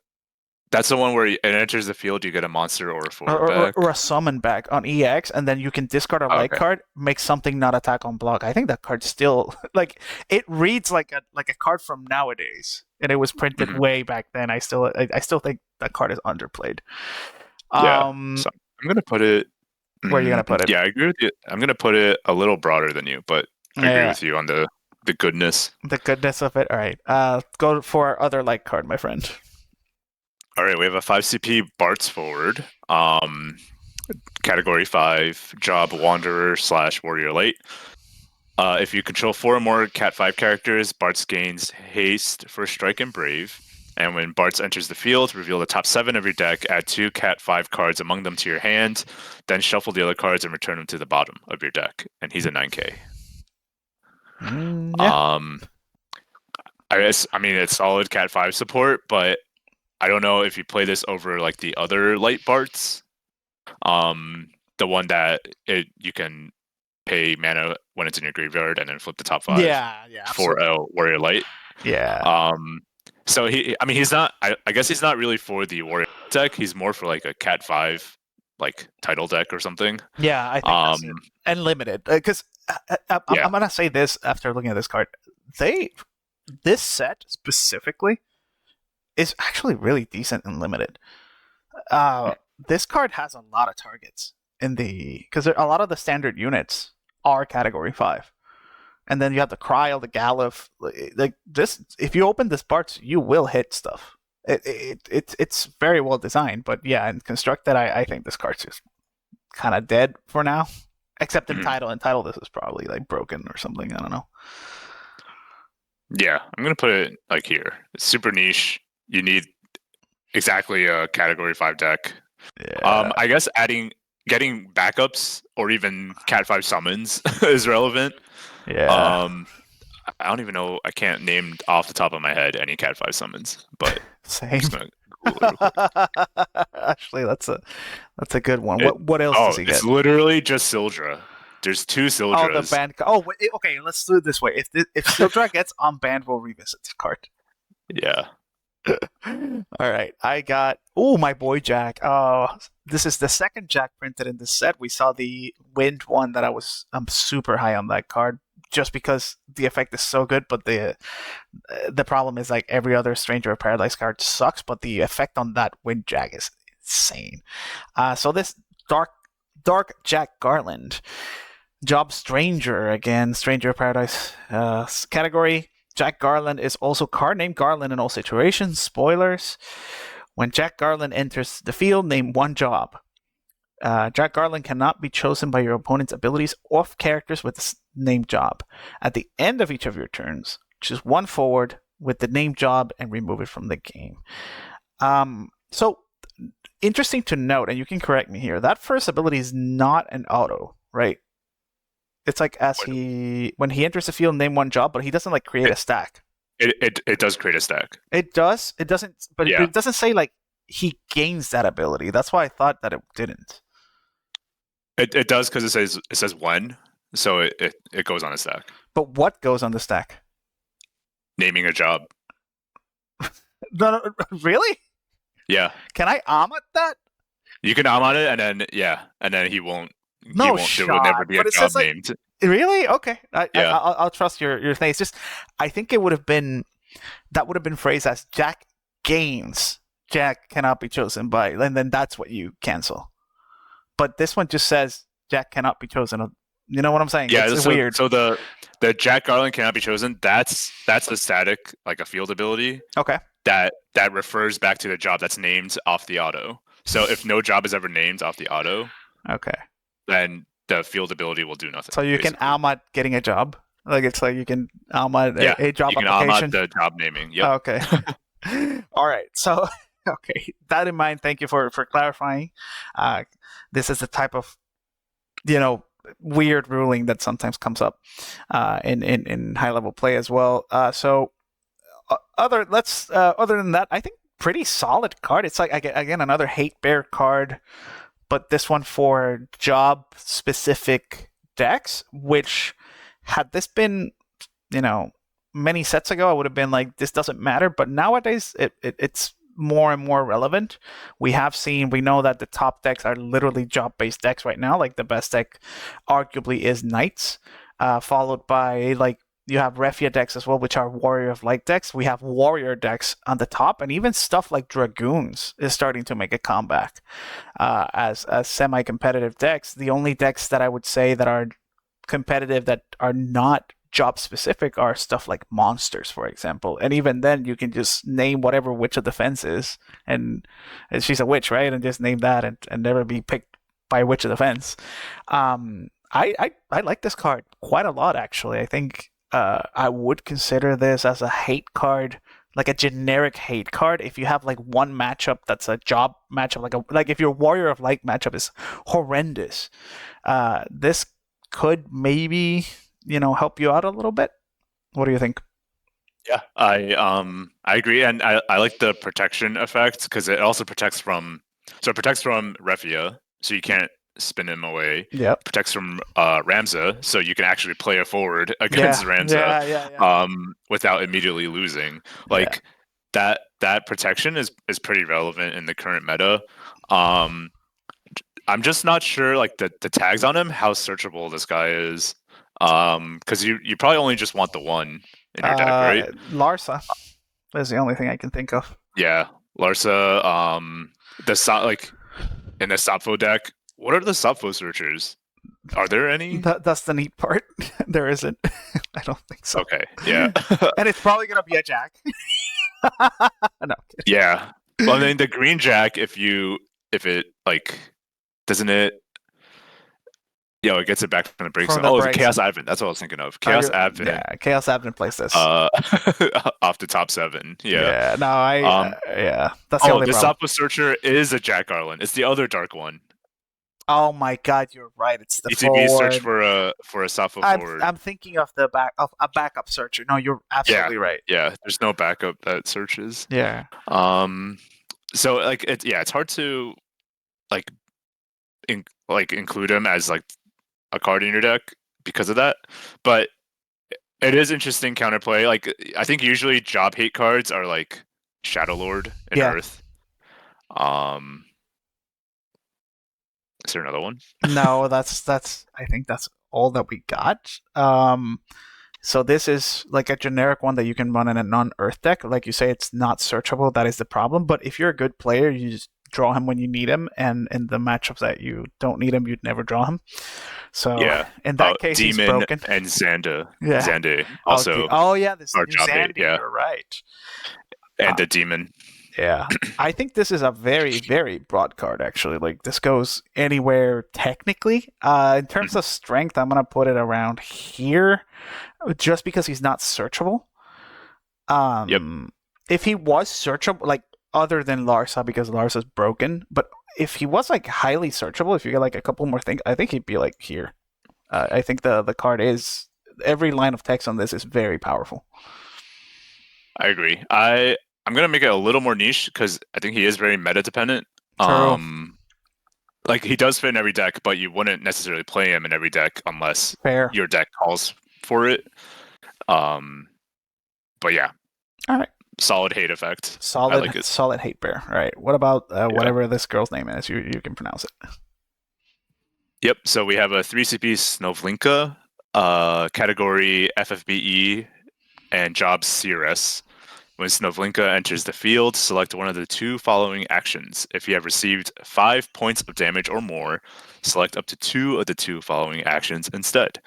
That's the one where it enters the field, you get a monster or a forward or back. a summon back on EX, and then you can discard a Oh, light okay. card, make something not attack on block. I think that card still like it reads like a card from nowadays, and it was printed hmm way back then. I still think that card is underplayed. Yeah. Um, So I'm gonna put it. where are you gonna put it? Yeah, I agree with you. I'm gonna put it a little broader than you, but I agree Yeah, with you on the goodness. the goodness of it. All right. Go for our other light card, my friend. All right, we have a 5 CP Bart's forward. Category 5, job Wanderer / Warrior Light. If you control 4 or more Cat 5 characters, Bart's gains haste for Strike and Brave. And when Bart's enters the field, reveal the top 7 of your deck, add 2 Cat 5 cards among them to your hand, then shuffle the other cards and return them to the bottom of your deck. And he's a 9K. Yeah. Um, I mean, it's solid Cat 5 support, but I don't know if you play this over like the other light Barts. The one that you can pay mana when it's in your graveyard and then flip the top 5 Yeah. Yeah. for Absolutely. a Warrior Light. Yeah. So I mean, he's not. I guess he's not really for the Warrior deck. He's more for like a Cat 5 like title deck or something. Yeah. I think Um, that's it. And limited, because yeah. I'm gonna say this after looking at this card. This set specifically is actually really decent and limited. This card has a lot of targets in the because a lot of the standard units are Category 5, and then you have the Cryo, the Galif. Like this, if you open this parts, you will hit stuff. It's very well designed, but yeah, in constructed, I think this card's just kind of dead for now. Except in mhm. title. In title, this is probably like broken or something. I don't know. Yeah, I'm gonna put it like here. It's super niche. You need exactly a Category 5 deck. Yeah, I guess getting backups or even Cat 5 summons is relevant. yeah, Um, I don't even know. I can't name off the top of my head any Cat 5 summons, but I'm Same. just gonna Google it real quick. Actually, that's a good one. It, What else does oh, he it's get? literally just Sildra. There's two Oh, the Sildras. band. Oh, okay. Let's do it this way. If Sildra gets unbanned, we'll revisit the card. Yeah. All right, I got. Oh, my boy Jack. Oh, this is the second Jack printed in the set. We saw the Wind one that I'm super high on that card just because the effect is so good, but the problem is like every other Stranger of Paradise card sucks, but the effect on that Wind Jack is insane. So this Dark Jack Garland, Job Stranger again, Stranger of Paradise category. Jack Garland is also card named Garland in all situations. Spoilers. When Jack Garland enters the field, name one job. Jack Garland cannot be chosen by your opponent's abilities of characters with the named job. At the end of each of your turns, choose one forward with the named job and remove it from the game. So interesting to note, and you can correct me here. That first ability is not an auto, right? It's like when he enters the field, name one job, but he doesn't like create It, a stack. it does create a stack. It does. It doesn't. But Yeah. it doesn't say like he gains that ability. That's why I thought that it didn't. It does because it says when, so it goes on a stack. But what goes on the stack? Naming a job. No, really? Yeah. Can I Amat that? You can on it, and then he won't. He No won't. There will never shot. be a But it job says like named. really okay. Yeah. I'll trust your thing. It's just I think it would have been that would have been phrased as Jack gains. Jack cannot be chosen by, and then that's what you cancel. But this one just says Jack cannot be chosen. You know what I'm saying? Yeah. It's So weird. so the Jack Garland cannot be chosen. That's a static, like a field ability Okay. that refers back to the job that's named off the auto. So if no job is ever named off the auto, Okay. then the field ability will do nothing. So you can basically. Almat getting a job. Like it's like you can Almat Yeah, a job you can application. the job naming. Yep. Oh, okay. All right. So okay, that in mind, thank you for clarifying. This is the type of weird ruling that sometimes comes up in high level play as well. Other than that, I think pretty solid card. It's like again another hate bear card, but this one for job specific decks. Which had this been many sets ago, I would have been like this doesn't matter. But nowadays, it's more and more relevant. We know that the top decks are literally job based decks right now. Like the best deck, arguably, is Knights, followed by like you have Refia decks as well, which are Warrior of Light decks. We have Warrior decks on the top, and even stuff like Dragoons is starting to make a comeback as semi-competitive decks. The only decks that I would say that are competitive that are not job specific are stuff like monsters, for example. And even then, you can just name whatever Witch of Defense is, and she's a witch, right? And just name that and never be picked by Witch of Defense. I like this card quite a lot, actually. I think I would consider this as a hate card, like a generic hate card. If you have like one matchup that's a job matchup, like if your Warrior of Light matchup is horrendous, this could maybe help you out a little bit. What do you think? Yeah, I agree, and I like the protection effect because it also protects from Refia, so you can't spin him away. Yeah. Protects from Ramza, so you can actually play it forward against Ramza, Yeah. without immediately losing. Yeah. Like that protection is pretty relevant in the current meta. I'm just not sure, like the tags on him, how searchable this guy is. Because you probably only just want the one in your deck, right? Larsa is the only thing I can think of. Yeah, Larsa. Like in the Sapho deck, what are the Sapho searchers? Are there any? That's the neat part. There isn't. I don't think so. Okay, yeah. And it's probably gonna be a Jack. No. Yeah. Well, I mean, the green Jack, if it like, doesn't it? Yo, it gets it back from the break. From the It's breaks. Chaos Advent. That's what I was thinking of. Chaos Advent. Yeah, Chaos Advent plays this. Off the top 7. Yeah. No, yeah. That's the only the problem. Sapho Searcher is a Jack Garland. It's the other dark one. Oh my God, you're right. It's the ETB search forward. for a Sappho forward. I'm thinking of the back of a backup searcher. No, you're Yeah, absolutely right. yeah. There's no backup that searches. Yeah. Um, so like it's hard to like include him as like a card in your deck because of that. But it is interesting counterplay. Like I think usually job hate cards are like Shadow Lord and Yeah. Earth. Um, is there another one? No, that's I think that's all that we got. So this is like a generic one that you can run in a non-Earth deck. Like you say, it's not searchable. That is the problem. But if you're a good player, you just draw him when you need him, and in the matchups that you don't need him, you'd never draw him. So Yeah. in that case, he's Demon broken. and Yeah. Zande Oh, also oh yeah, this are new job hate. Zandy. Yeah, You're right. and Uh, the demon. yeah, I think this is a very, very broad card. Actually, like this goes anywhere technically. In terms Mhm. of strength, I'm gonna put it around here, just because he's not searchable. Yep. Um, if he was searchable, like other than Larsa, because Larsa's broken, but if he was like highly searchable, if you get like a couple more things, I think he'd be like here. I think the card is every line of text on this is very powerful. I agree. I'm gonna make it a little more niche because I think he is very meta dependent. True. Um, like he does fit in every deck, but you wouldn't necessarily play him in every deck unless Fair. your deck calls for it. Um, but yeah, All right. solid hate effect. I Solid, like it. solid hate bear. All right. What about Yeah. whatever this girl's name is? You can pronounce it. Yep. So we have a 3 CP Snovlinka, category FFBE, and jobs CRS. When Snovlinka enters the field, select one of the two following actions. If you have received 5 points of damage or more, select up to 2 of the two following actions instead.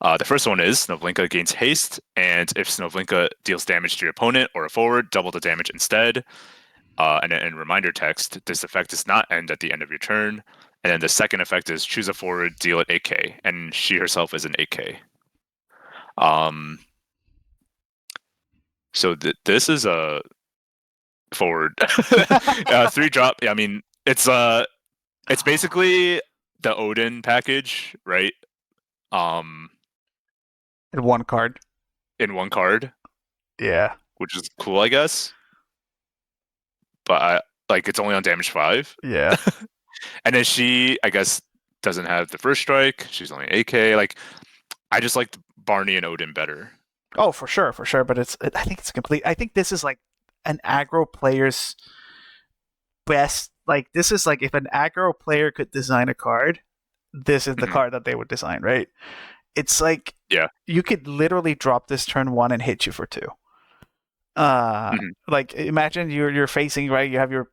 The first one is Snovlinka gains haste, and if Snovlinka deals damage to your opponent or a forward, double the damage instead. And then in reminder text, this effect does not end at the end of your turn. And then the second effect is choose a forward, deal it 8k, and she herself is an 8k. Um, so this is a forward 3 drop. I mean, it's basically the Odin package, right? Um, In one card. in one card, Yeah. which is cool, I guess. But like it's only on damage 5, Yeah. and then she, I guess, doesn't have the first strike. She's only 8k. Like I just liked Barney and Odin better. Oh, for sure, for sure. But I think it's complete. I think this is like an aggro player's best. Like this is like if an aggro player could design a card, this is the Mhm. card that they would design, right? It's like Yeah. you could literally drop this turn one and hit you for two. Mhm. Like imagine you're facing, right, you have your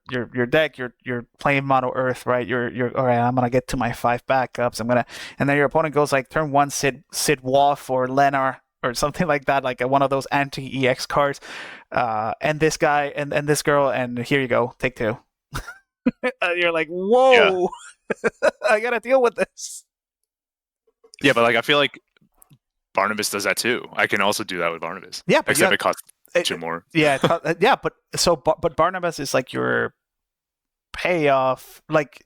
deck, you're playing mono earth, right, you're all right, I'm gonna get to my 5 backups, I'm gonna, and then your opponent goes like turn one Sid Waff or Lenar or something like that, like one of those anti EX cards, and this guy and this girl, and here you go, take two. You're like, Yeah. whoa. I gotta deal with this. Yeah, but like I feel like Barnabas does that too. I can also do that with Barnabas. Yeah, but Except it costs 2 it, more. yeah, yeah, but so but Barnabas is like your payoff, like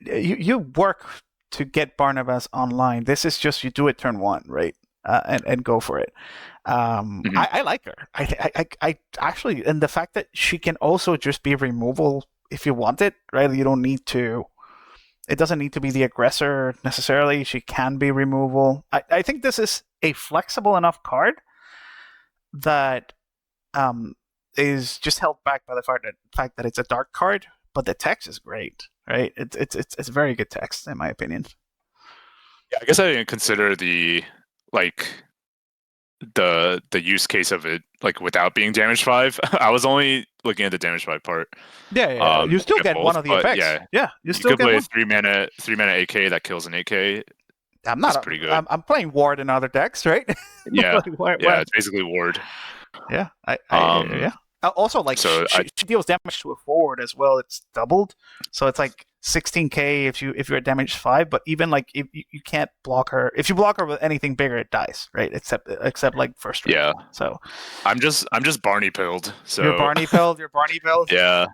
you work to get Barnabas online. This is just you do it turn one, right? And go for it. Mhm. I like her. I actually, and the fact that she can also just be removal if you want it, right? You don't need to. It doesn't need to be the aggressor necessarily. She can be removal. I think this is a flexible enough card that um, is just held back by the fact that it's a dark card, but the text is great, right? It's very good text in my opinion. Yeah, I guess I didn't consider like the use case of it like without being damage 5. I was only looking at the damage 5 part. Yeah. You You still get get one both, of the but effects. yeah, Yeah, you you still could get play a one. 3 mana 8k that kills an 8k. I'm Is not. pretty good. I'm playing ward in other decks, right? Yeah, Like, why? yeah, it's basically ward. Yeah, Um, yeah. Also, like so I she deals damage to a forward as well. It's doubled, so it's like 16k if you're at damage 5. But even like if you can't block her, if you block her with anything bigger, it dies, right? Except like first strike. yeah, So I'm just Barney pilled. you're So Barney pilled. You're Barney pilled. yeah,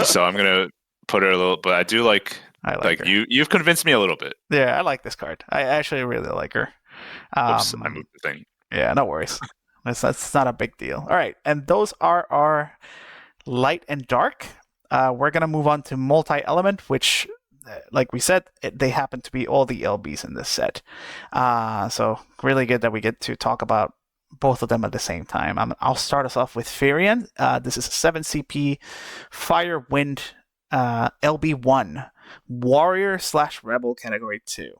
so I'm gonna put her a little, but I do like I like Like her. you've convinced me a little bit. Yeah, I like this card. I actually really like her. Whoops, I Um, moved the thing. yeah, no worries. That's not a big deal. All right, and those are our light and dark. We're gonna move on to multi-element, which, like we said, they happen to be all the LBs in this set. So really good that we get to talk about both of them at the same time. I'll start us off with Firion. This is a 7 CP Fire Wind LB1 Warrior slash Rebel category 2.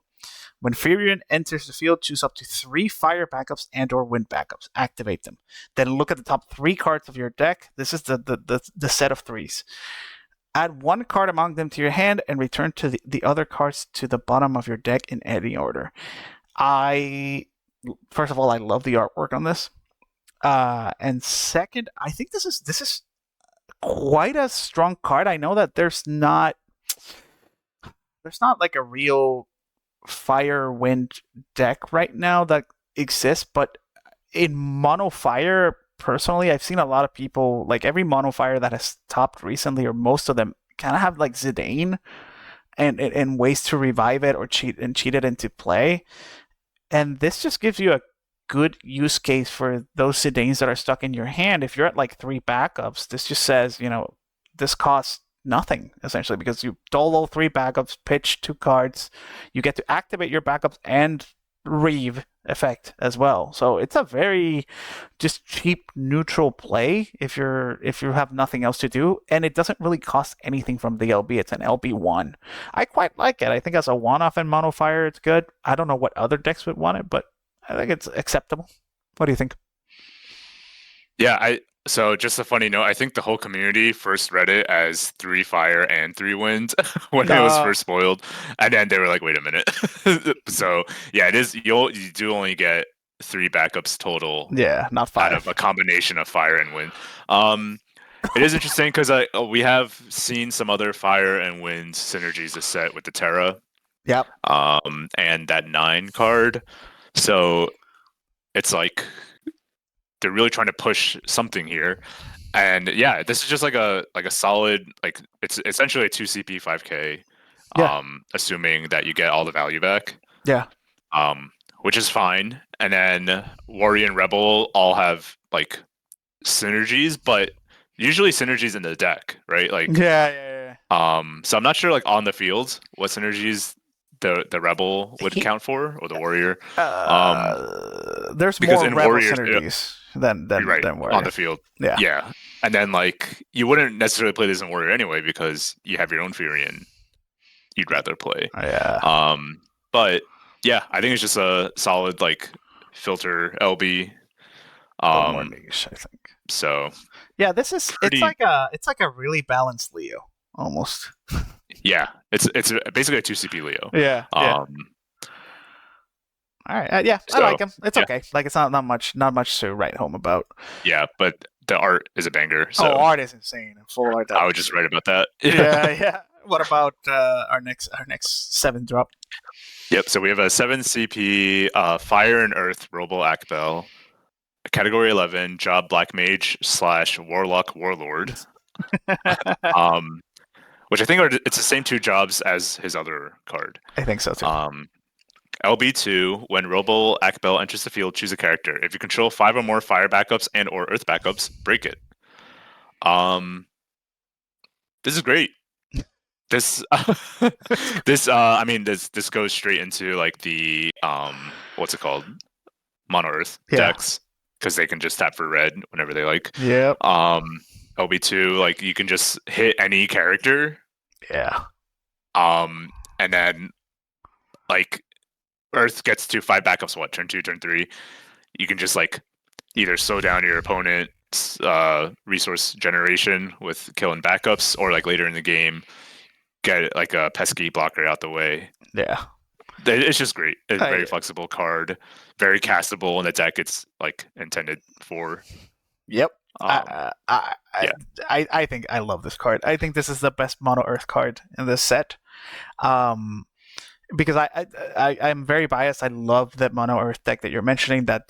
When Firion enters the field, choose up to 3 fire backups and or wind backups. Activate them. Then look at the top 3 cards of your deck. This is the set of 3s. Add 1 card among them to your hand and return to the other cards to the bottom of your deck in any order. First of all, I love the artwork on this. And second, I think this is quite a strong card. I know that there's not like a real fire wind deck right now that exists, but in mono fire, personally, I've seen a lot of people, like every mono fire that has topped recently, or most of them, kind of have like Zidane and ways to revive it or cheat it into play. And this just gives you a good use case for those Zidanes that are stuck in your hand. If you're at like 3 backups, this just says, this costs nothing essentially because you dolo 3 backups, pitch 2 cards, you get to activate your backups and Reeve effect as well. So it's a very just cheap neutral play if you have nothing else to do, and it doesn't really cost anything from the LB. It's an LB1. I quite like it. I think as a one-off in mono fire, it's good. I don't know what other decks would want it, but I think it's acceptable. What do you think? Yeah, so just a funny note, I think the whole community first read it as 3 fire and 3 wind when it was Uh, first spoiled, and then they were like, "Wait a minute." So yeah, it is. You do only get 3 backups total yeah, not out of a 5. combination of fire and wind. Um, it is interesting because we have seen some other fire and wind synergies to set with the Terra, Yep. and that 9 card. So it's like they're really trying to push something here. And yeah, this is just like a solid, like it's essentially a 2 CP 5K, Yeah. assuming that you get all the value back, Yeah. which is fine. And then Warrior and Rebel all have like synergies, but usually synergies in the deck, right? Like Yeah. Yeah. so I'm not sure like on the field what synergies the Rebel would Yeah. count for, or the Warrior. Um There's because more in rebel Warriors, synergies than you're than right, than on the warriors. field. Yeah. Yeah. And then like you wouldn't necessarily play this in Warrior anyway because you have your own Furion you'd rather play. Yeah. But yeah, I think it's just a solid like filter LB. A little more Um niche, I think. so Yeah, this is pretty it's like a really balanced Leo almost. yeah, it's basically a 2 CP Leo. Yeah. Yeah. Um All right. Yeah, I so like him. It's yeah, okay. Like it's not much to write home about. yeah, but the art is a banger, Oh, so art is insane. Full art. That I would looks just great. write about that. Yeah. Yeah. What about our next 7 drop? Yep, so we have a 7 CP Fire and Earth Robo Akbel, Category 11, Job Black Mage / Warlock Warlord, um, which I think it's the same 2 jobs as his other card. I think so too. LB2, when Robo Akbel enters the field, choose a character. If you control 5 or more fire backups and or earth backups, break it. This is great. This I mean this goes straight into like the what's it called? Mono Earth Yeah. decks, because they can just tap for red whenever they like. Yep. LB2, like you can just hit any character. Yeah. And then like Earth gets to 5 backups, what, turn 2, turn 3. You can just like either slow down your opponent's resource generation with killing backups, or like later in the game get like a pesky blocker out the way. Yeah. It's just great. It's a very flexible card, very castable in the deck it's like intended for. Yep. Yeah. I think I love this card. I think this is the best mono earth card in this set. because I'm very biased. I love that mono Earth deck that you're mentioning that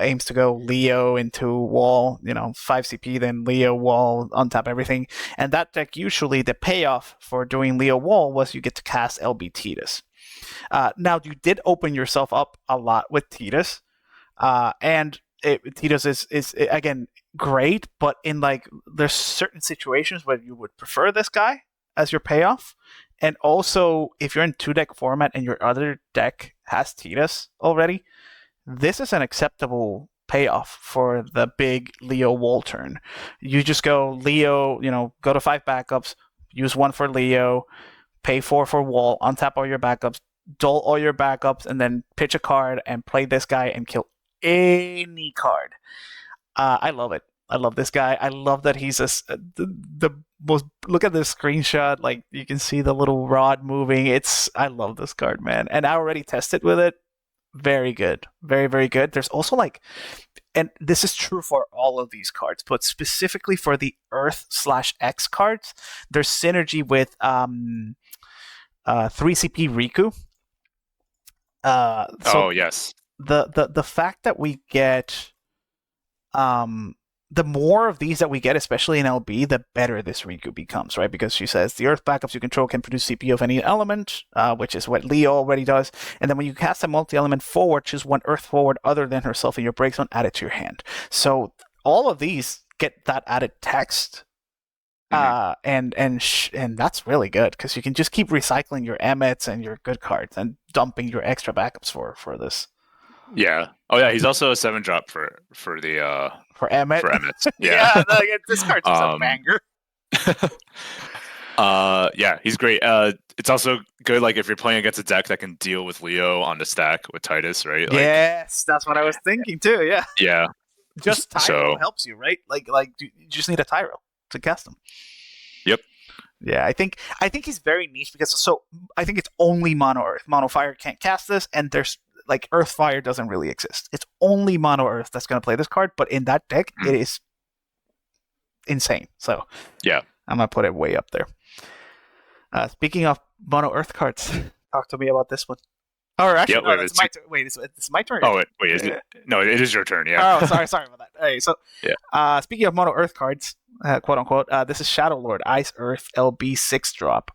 aims to go Leo into wall, 5 CP, then Leo wall, untap everything, and that deck usually the payoff for doing Leo wall was you get to cast LB Titus. Now you did open yourself up a lot with Titus, and Titus is again great, but in like there's certain situations where you would prefer this guy as your payoff. And also, if you're in 2 deck format and your other deck has Titus already, this is an acceptable payoff for the big Leo wall turn. You just go Leo, go to 5 backups, use 1 for Leo, pay 4 for wall, untap all your backups, dull all your backups, and then pitch a card and play this guy and kill any card. I love it. I love this guy. I love that he's the most. Look at this screenshot. Like you can see the little rod moving. I love this card, man. And I already tested with it. Very good. Very, very good. There's also and this is true for all of these cards, but specifically for the Earth/X cards, there's synergy with 3 CP Riku. So Oh yes. the fact that we get the more of these that we get, especially in LB, the better this Riku becomes, right? Because she says the Earth backups you control can produce CP of any element, which is what Leo already does. And then when you cast a multi-element forward, choose 1 Earth forward other than herself in your break zone, add it to your hand. So all of these get that added text. And that's really good because you can just keep recycling your Emmets and your good cards and dumping your extra backups for this. Yeah. Oh yeah, he's also a 7-drop for the For Emmet. for Emmett. Yeah. This card's just a banger. Yeah, he's great. It's also good like if you're playing against a deck that can deal with Leo on the stack with Titus, right? Like, yes, that's what I was thinking too. Yeah. Yeah. Just Tyro helps you, right? Like you just need a Tyro to cast him. Yep. Yeah, I think he's very niche because I think it's only mono Earth. Mono Fire can't cast this, and there's like Earth Fire doesn't really exist. It's only mono Earth that's going to play this card, but in that deck, it is insane. So yeah, I'm gonna put it way up there. Speaking of mono Earth cards, talk to me about this one. Or actually, no, it's my turn. Wait, it's my turn. Oh, wait, is it? No, it is your turn. Yeah. Oh, sorry about that. Hey, so yeah. Speaking of mono Earth cards, quote unquote, this is Shadow Lord Ice Earth LB 6-drop.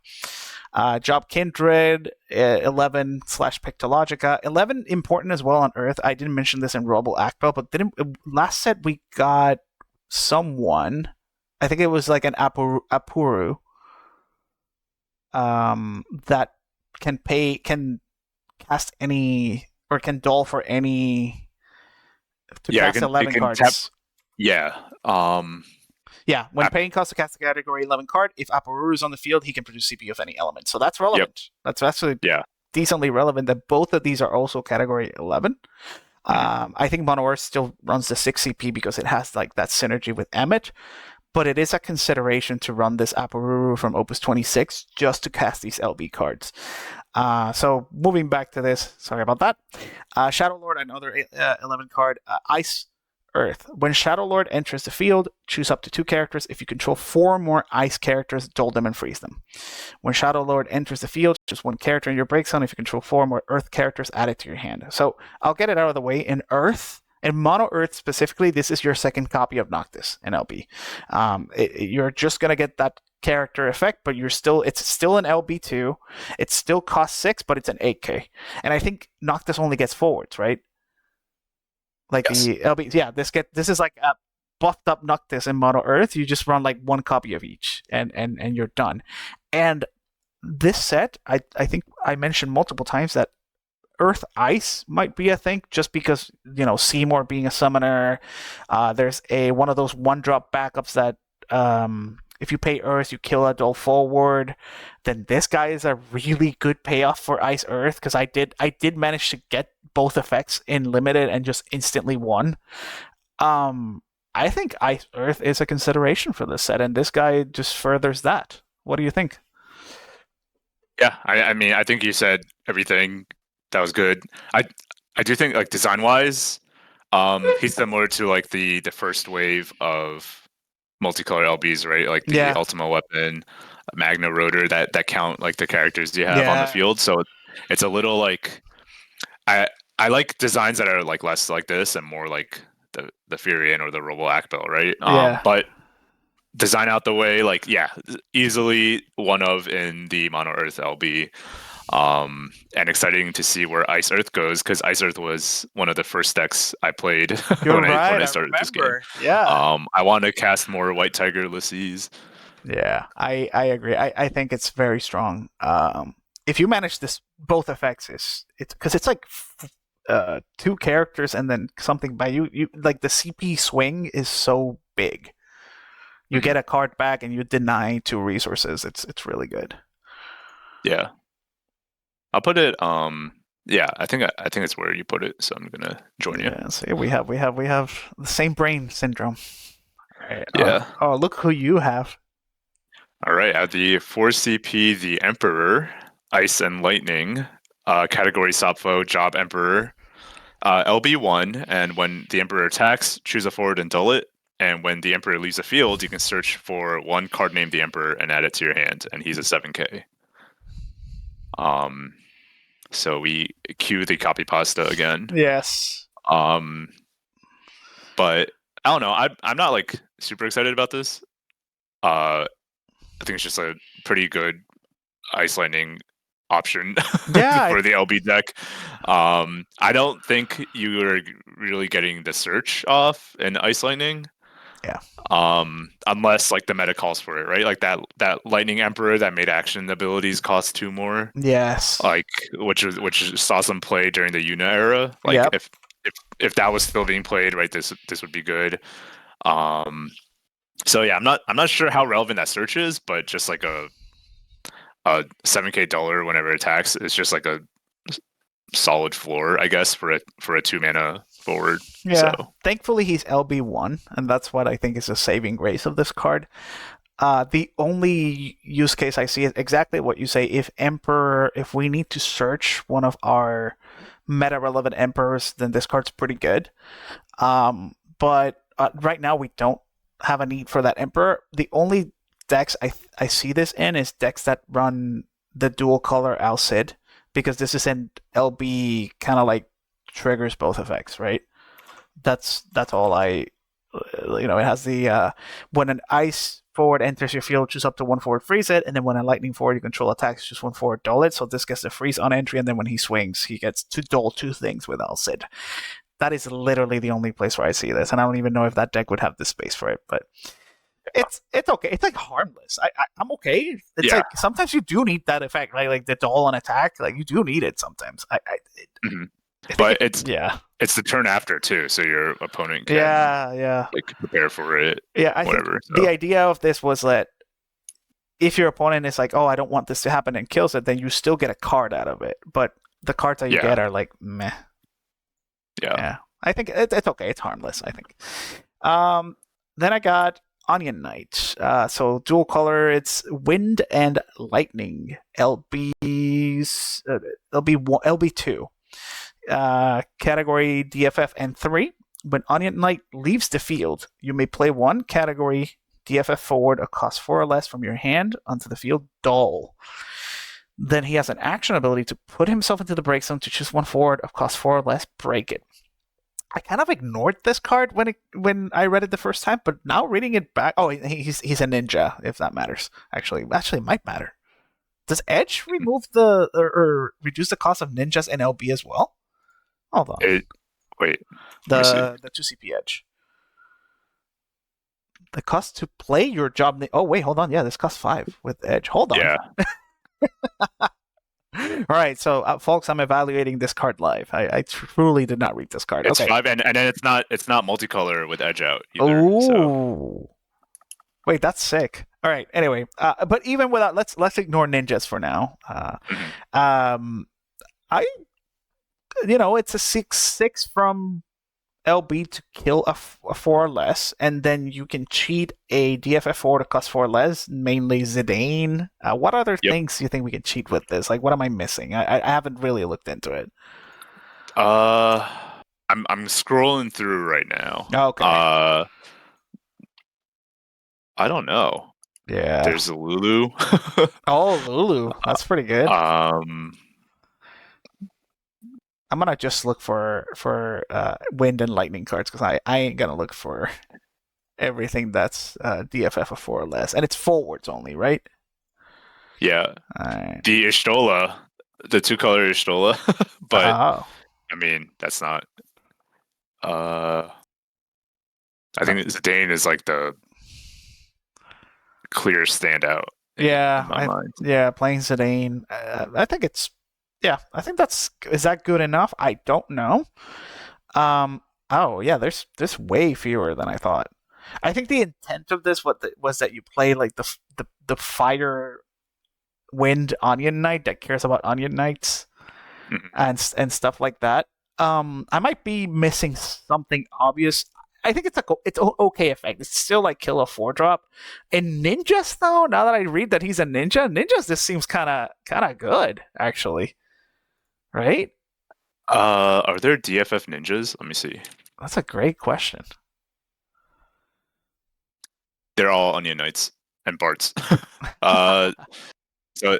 Job Kindred 11/Pictologica 11 important as well on Earth. I didn't mention this in Robo Actbell, but last set we got someone. I think it was like an Apuru. That can cast any or can dull for any to cast 11 cards. Yeah. Yeah, when paying cost to cast a category 11 card, if Apururu is on the field, he can produce CP of any element. So that's relevant. Yep. That's actually decently relevant that both of these are also category 11. I think Mono Earth still runs the 6 CP because it has like that synergy with Emmet, but it is a consideration to run this Apururu from Opus 26 just to cast these LB cards. So moving back to this, sorry about that. Shadow Lord, another 11 card, Ice Earth. When Shadow Lord enters the field, choose up to 2 characters. If you control 4 more ice characters, dull them and freeze them. When Shadow Lord enters the field, choose 1 character in your break zone. If you control 4 more earth characters, add it to your hand. So I'll get it out of the way. In Earth, in Mono Earth specifically, this is your second copy of Noctis in LB. You're just going to get that character effect, but it's still an LB2. It still costs 6, but it's an 8K. And I think Noctis only gets forwards, right? Like yes. The LB, this is like a buffed up Noctis in Mono Earth. You just run like 1 copy of each, and you're done. And this set, I think I mentioned multiple times that Earth Ice might be a thing, just because Seymour being a summoner. There's one of those 1-drop backups that if you pay Earth, you kill a dull forward. Then this guy is a really good payoff for Ice Earth because I did manage to get both effects in limited and just instantly won. I think Ice Earth is a consideration for this set, and this guy just furthers that. What do you think? Yeah, I mean, I think you said everything. That was good. I do think like design wise, he's similar to like the first wave of multicolor LBs, right? Like the Ultima Weapon, Magna Rotor that count like the characters you have on the field. So It's a little like I I like designs that are like less like this and more like the Furion or the Robo Akbel, right? Yeah, But design out the way, like yeah, easily one of in the Mono Earth LB. And exciting to see where Ice Earth goes because Ice Earth was one of the first decks I played you're when right. I I started this game. remember. Yeah. I want to cast more White Tiger Ulysses. Yeah, I agree. I think it's very strong. If you manage this both effects, it's because it's like two characters and then something by you like the CP swing is so big. You Mhm. get a card back and you deny two resources. It's really good. Yeah, I'll put it. Yeah, I think it's where you put it, so I'm gonna join you. Yeah, so we have the same brain syndrome. All right. Yeah. Oh, look who you have. All right. At the 4 CP, the Emperor, Ice and Lightning, category Sapho, Job Emperor, LB1, and when the Emperor attacks, choose a forward and dull it. And when the Emperor leaves the field, you can search for one card named the Emperor and add it to your hand, and he's a 7K. Um, so we cue the copy pasta again. Yes. Um, but I don't know. I'm not like super excited about this. I think it's just a pretty good Ice Lightning option Yeah. for the LB deck. I don't think you are really getting the search off in Ice Lightning. Yeah. Unless like the meta calls for it, right? Like that Lightning Emperor that made action abilities cost two more, Yes. like which saw some play during the Una era. Like Yep. if that was still being played, right, this would be good. Um, so yeah, I'm not sure how relevant that search is, but just like a 7K dollar whenever it attacks is just like a solid floor, I guess, for a 2 mana forward. So Yeah. Thankfully, he's LB1, and that's what I think is a saving grace of this card. The only use case I see is exactly what you say. If we need to search one of our meta relevant emperors, then this card's pretty good. But right now we don't have a need for that emperor. The only decks I see this in is decks that run the dual color Alcid, because this is an LB kind of like triggers both effects, right? That's all it has the when an ice forward enters your field, choose up to one forward, freeze it, and then when a lightning forward you control attacks, choose one forward, dull it. So this gets the freeze on entry, and then when he swings, he gets to dull two things with Alcid. That is literally the only place where I see this, and I don't even know if that deck would have the space for it. But it's okay. It's like harmless. I'm okay. It's yeah. like sometimes you do need that effect, right? Like the dull on attack. Like you do need it sometimes. hmm I think But it. Yeah. it's the turn after too, so your opponent can Yeah. Yeah. like prepare for it, Yeah. I think whatever. the So idea of this was that if your opponent is like, "Oh, I don't want this to happen," and kills it, then you still get a card out of it. But the cards that you yeah, get are like meh. yeah, Yeah, I think it's okay. It's harmless. I think. Um, then I got Onion Knight. So dual color. It's Wind and Lightning. LB's LB2. Category DFF and 3. When Onion Knight leaves the field, you may play one category DFF forward, a cost 4 or less from your hand onto the field, dull. Then he has an action ability to put himself into the break zone to choose one forward of cost 4 or less, break it. I kind of ignored this card when I read it the first time, but now reading it back, oh, he's a ninja, if that matters. Actually, it might matter. Does Edge remove or reduce the cost of ninjas in LB as well? Hold on. it. Wait, let me see. The 2 CP Edge. The cost to play your job. Oh wait, hold on. Yeah, this costs 5 with Edge. Hold on. Yeah, All right, so folks, I'm evaluating this card live. I truly did not read this card. it's Okay. 5, and then it's not multicolor with edge out either. So Oh, wait, that's sick. All right. Anyway, but even without, let's ignore ninjas for now. mhm. Um, I it's a 6/6 from LB to kill a 4 or less, and then you can cheat a DFF 4 to cost 4 or less, mainly Zidane. What other Yep. things do you think we can cheat with this? Like, what am I missing? I haven't really looked into it. Uh, I'm scrolling through right now. Okay. I don't know. Yeah. There's a Lulu. Oh, Lulu. That's pretty good. um, I'm gonna just look for wind and lightning cards because I ain't gonna look for everything that's DFF of 4 or less, and it's forwards only, right? Yeah, Alright. the Ishtola, the two-color Ishtola, but Oh, I mean that's not. Uh, I no. think Zidane is like the clear standout in Yeah, my mind. yeah, playing Zidane. I think it's yeah. I think that's is that good enough? I don't know. Um. Oh yeah, there's way fewer than I thought. I think the intent of this was that you play like the fire wind onion knight that cares about onion knights Mhm. and stuff like that. I might be missing something obvious. I think it's okay effect. It's still like kill a 4 drop. In ninjas though, now that I read that he's a ninjas this seems kind of good actually, right? Are there DFF ninjas? Let me see. That's a great question. They're all Onion Knights and Barts. uh, so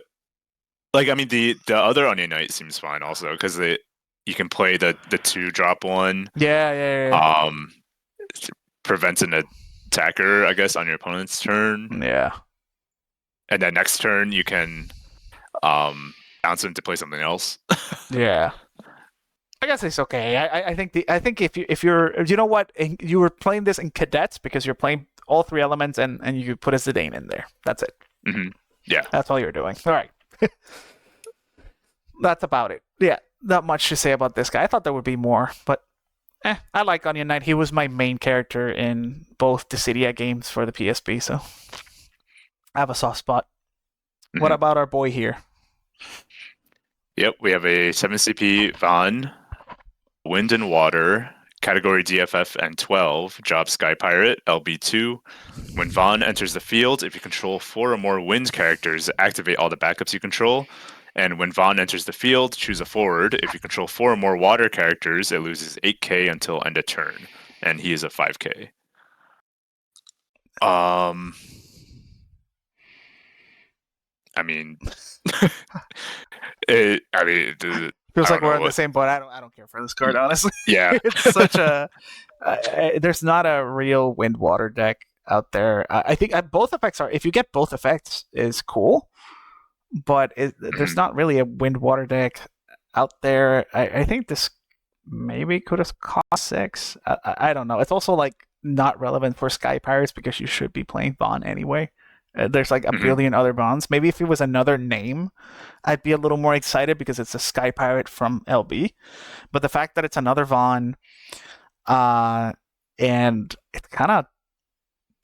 like I mean the other Onion Knight seems fine also because they you can play the 2-drop one. Yeah, yeah, Um, prevents an attacker, I guess, on your opponent's turn, yeah, yeah. and then next turn you can bounce him to play something else. Yeah. I guess it's okay. I think if you're you know what you were playing this in cadets because you're playing all 3 elements and you put a Zidane in there. That's it. Hmm. Yeah. That's all you're doing. All right. That's about it. Yeah, not much to say about this guy. I thought there would be more, but I like Onion Knight. He was my main character in both Dissidia games for the PSP, so I have a soft spot. What Hmm. about our boy here? Yep. We have a 7 CP Von, Wind and Water, category DFF and 12, job Sky Pirate, LB2. When Vaughn enters the field, if you control 4 or more wind characters, activate all the backups you control. And when Vaughn enters the field, choose a forward. If you control 4 or more water characters, it loses 8k until end of turn. And he is a 5k. Um, I mean, I mean, Feels I like don't we're know on the what. same boat. I don't care for this card honestly. Yeah. It's such a there's not a real wind water deck out there. I think both effects are if you get both effects is cool, but there's Mhm. not really a wind water deck out there. I think this maybe could have cost 6. I don't know. It's also like not relevant for Sky Pirates because you should be playing Bond anyway. There's like a Mhm. billion other Bonds. Maybe if it was another name, I'd be a little more excited because it's a Sky Pirate from LB. But the fact that it's another Vaughn, uh, and it's kind of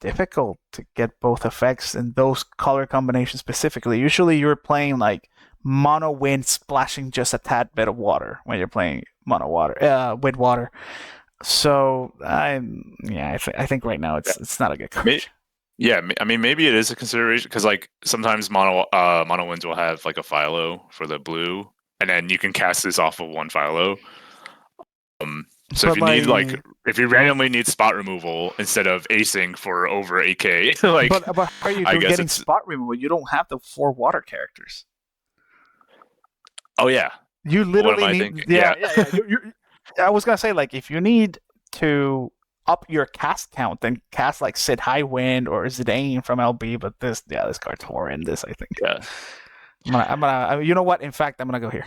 difficult to get both effects in those color combinations specifically. Usually you're playing like mono wind splashing just a tad bit of water when you're playing mono water, wind water. So I think right now Yeah. it's not a good May- card. Yeah, I mean, maybe it is a consideration because, like, sometimes mono winds will have like a Philo for the blue, and then you can cast this off of one Philo. So if But you need like, like, if you randomly need spot removal instead of acing for over 8k, like, but how are you I guess getting it's. spot removal? You don't have the 4 water characters. Oh yeah, You what am literally I need thinking? Yeah. yeah. I was gonna say like if you need to up your cast count, then cast like Sid Highwind or Zidane from LB. But this card's horrendous. I think Yeah. you know what? In fact, I'm gonna go here.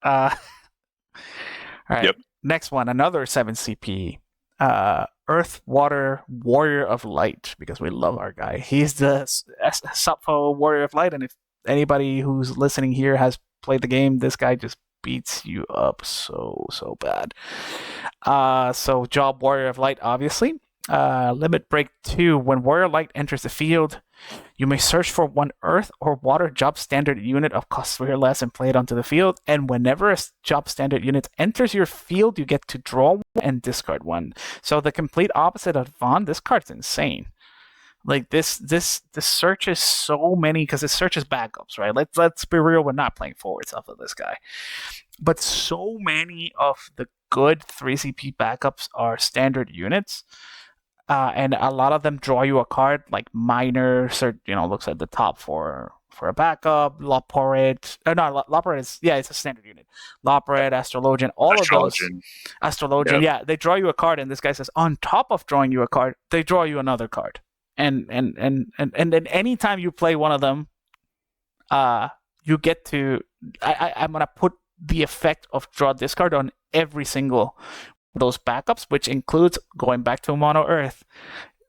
Uh, all right, Yep. next one, another 7 CP. Earth, Water, Warrior of Light, because we love our guy. He's the Suppo Warrior of Light, and if anybody who's listening here has played the game, this guy just beats you up so bad. So Job Warrior of Light, obviously. Limit Break 2. When Warrior Light enters the field, you may search for one Earth or Water job standard unit of cost 3 or less and play it onto the field. And whenever a job standard unit enters your field, you get to draw one and discard one. So the complete opposite of Vaughn. This card's insane. Like this searches so many because it searches backups, right? Let's be real, we're not playing forwards off of this guy. But so many of the good 3CP backups are standard units. And a lot of them draw you a card like minor, looks at the top for a backup. Loporid, no, Loporid is it's a standard unit. Loporid, Astrologian, all of those. Astrologian. Astrologian, Yep. yeah, they draw you a card, and this guy says on top of drawing you a card, they draw you another card, and then anytime you play one of them, you get to. I'm gonna put the effect of draw this card on every single those backups, which includes going back to Mono Earth,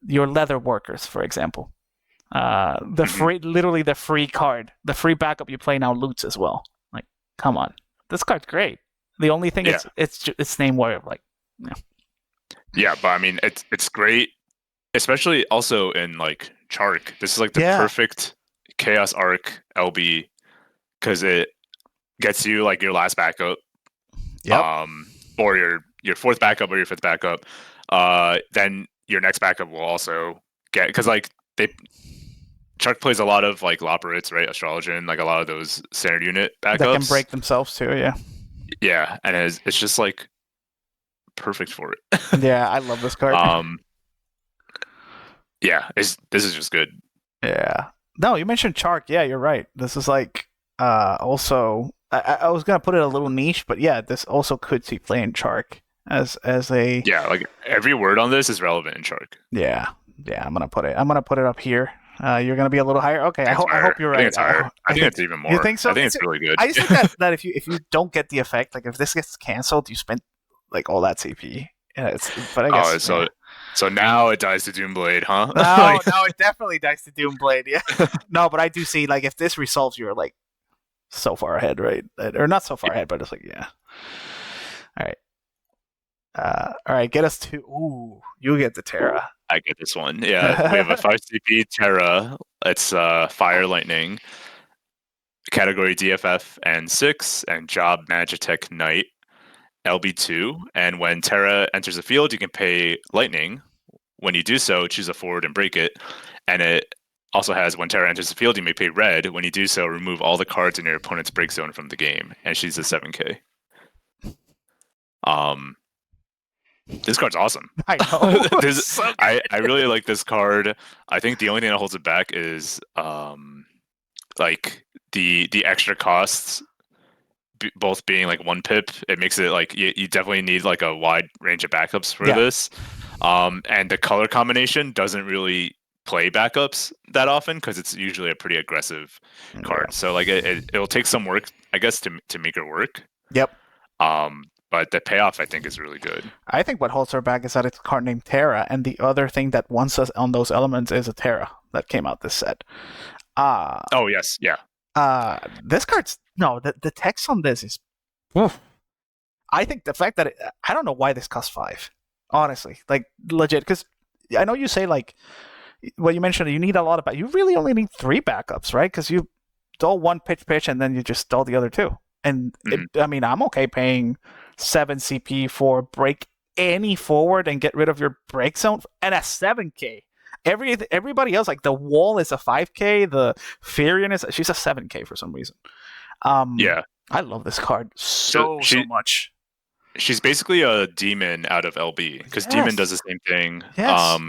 your leather workers, for example. Literally the free card, the free backup you play now loots as well. Like, come on, this card's great. The only thing is it's name warrior. Like, yeah, but I mean it's great, especially also in like Chark. This is like the perfect Chaos Arc LB because it gets you like your last backup, or your fourth backup or your fifth backup. Then your next backup will also get because like Chark plays a lot of like Loperids, right? Astrologian, like a lot of those standard unit backups that can break themselves too. Yeah. Yeah, and it's just like perfect for it. Yeah, I love this card. Yeah, this is just good. Yeah. No, you mentioned Chark. Yeah, you're right. This is like also I was gonna put it a little niche, but yeah, this also could see playing Chark as a like every word on this is relevant in Chark. Yeah, I'm gonna put it up here. You're gonna be a little higher. Okay, I hope you're right. I think it's even more. You think so? I think it's really good. I just think that if you don't get the effect, like if this gets canceled, you spent like all that CP. Yeah, but I guess. So now it dies to Doomblade, huh? No, it definitely dies to Doomblade. Yeah. No, but I do see like if this resolves, you're like so far ahead, right? Or not so far ahead, but it's like All right. Get us to. Ooh, you get the Terra. I get this one. Yeah, we have a 5 CP Terra. It's Fire Lightning, category DFF and 6, and job Magitech Knight, LB2. And when Terra enters the field, you can pay Lightning. When you do so, choose a forward and break it. And it also has when Terra enters the field, you may pay red. When you do so, remove all the cards in your opponent's break zone from the game. And she's a 7K. This card's awesome. I know. I really like this card. I think the only thing that holds it back is like the extra costs, both being like 1 pip. It makes it like you definitely need like a wide range of backups for this. And the color combination doesn't really play backups that often because it's usually a pretty aggressive card. So like it'll take some work, I guess, to make it work. Yep. But the payoff, I think, is really good. I think what holds her back is that it's a card named Terra, and the other thing that wants us on those elements is a Terra that came out this set. Oh, yes, yeah. This card's... No, the text on this is... Oof. I think the fact that... I don't know why this costs 5. Honestly. Like, legit. Because I know you say, like... Well, you mentioned you need a lot of... You really only need 3 backups, right? Because you stole 1 pitch, and then you just stole the other 2. And, I mean, I'm okay paying 7 CP for break any forward and get rid of your break zone and a 7K. Everybody else, like the wall is a 5K, the Furion she's a 7K for some reason. Yeah. I love this card so much. She's basically a demon out of LB because demon does the same thing. Yes.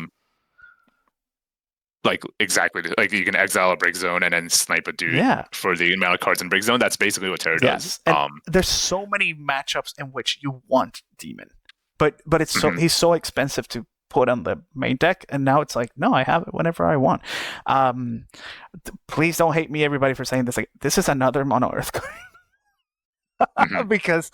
Like exactly, like you can exile a break zone and then snipe a dude for the amount of cards in break zone. That's basically what Terra does. And there's so many matchups in which you want demon, but it's he's so expensive to put on the main deck, and now it's like, no, I have it whenever I want. Please don't hate me, everybody, for saying this. Like, this is another Mono Earth card because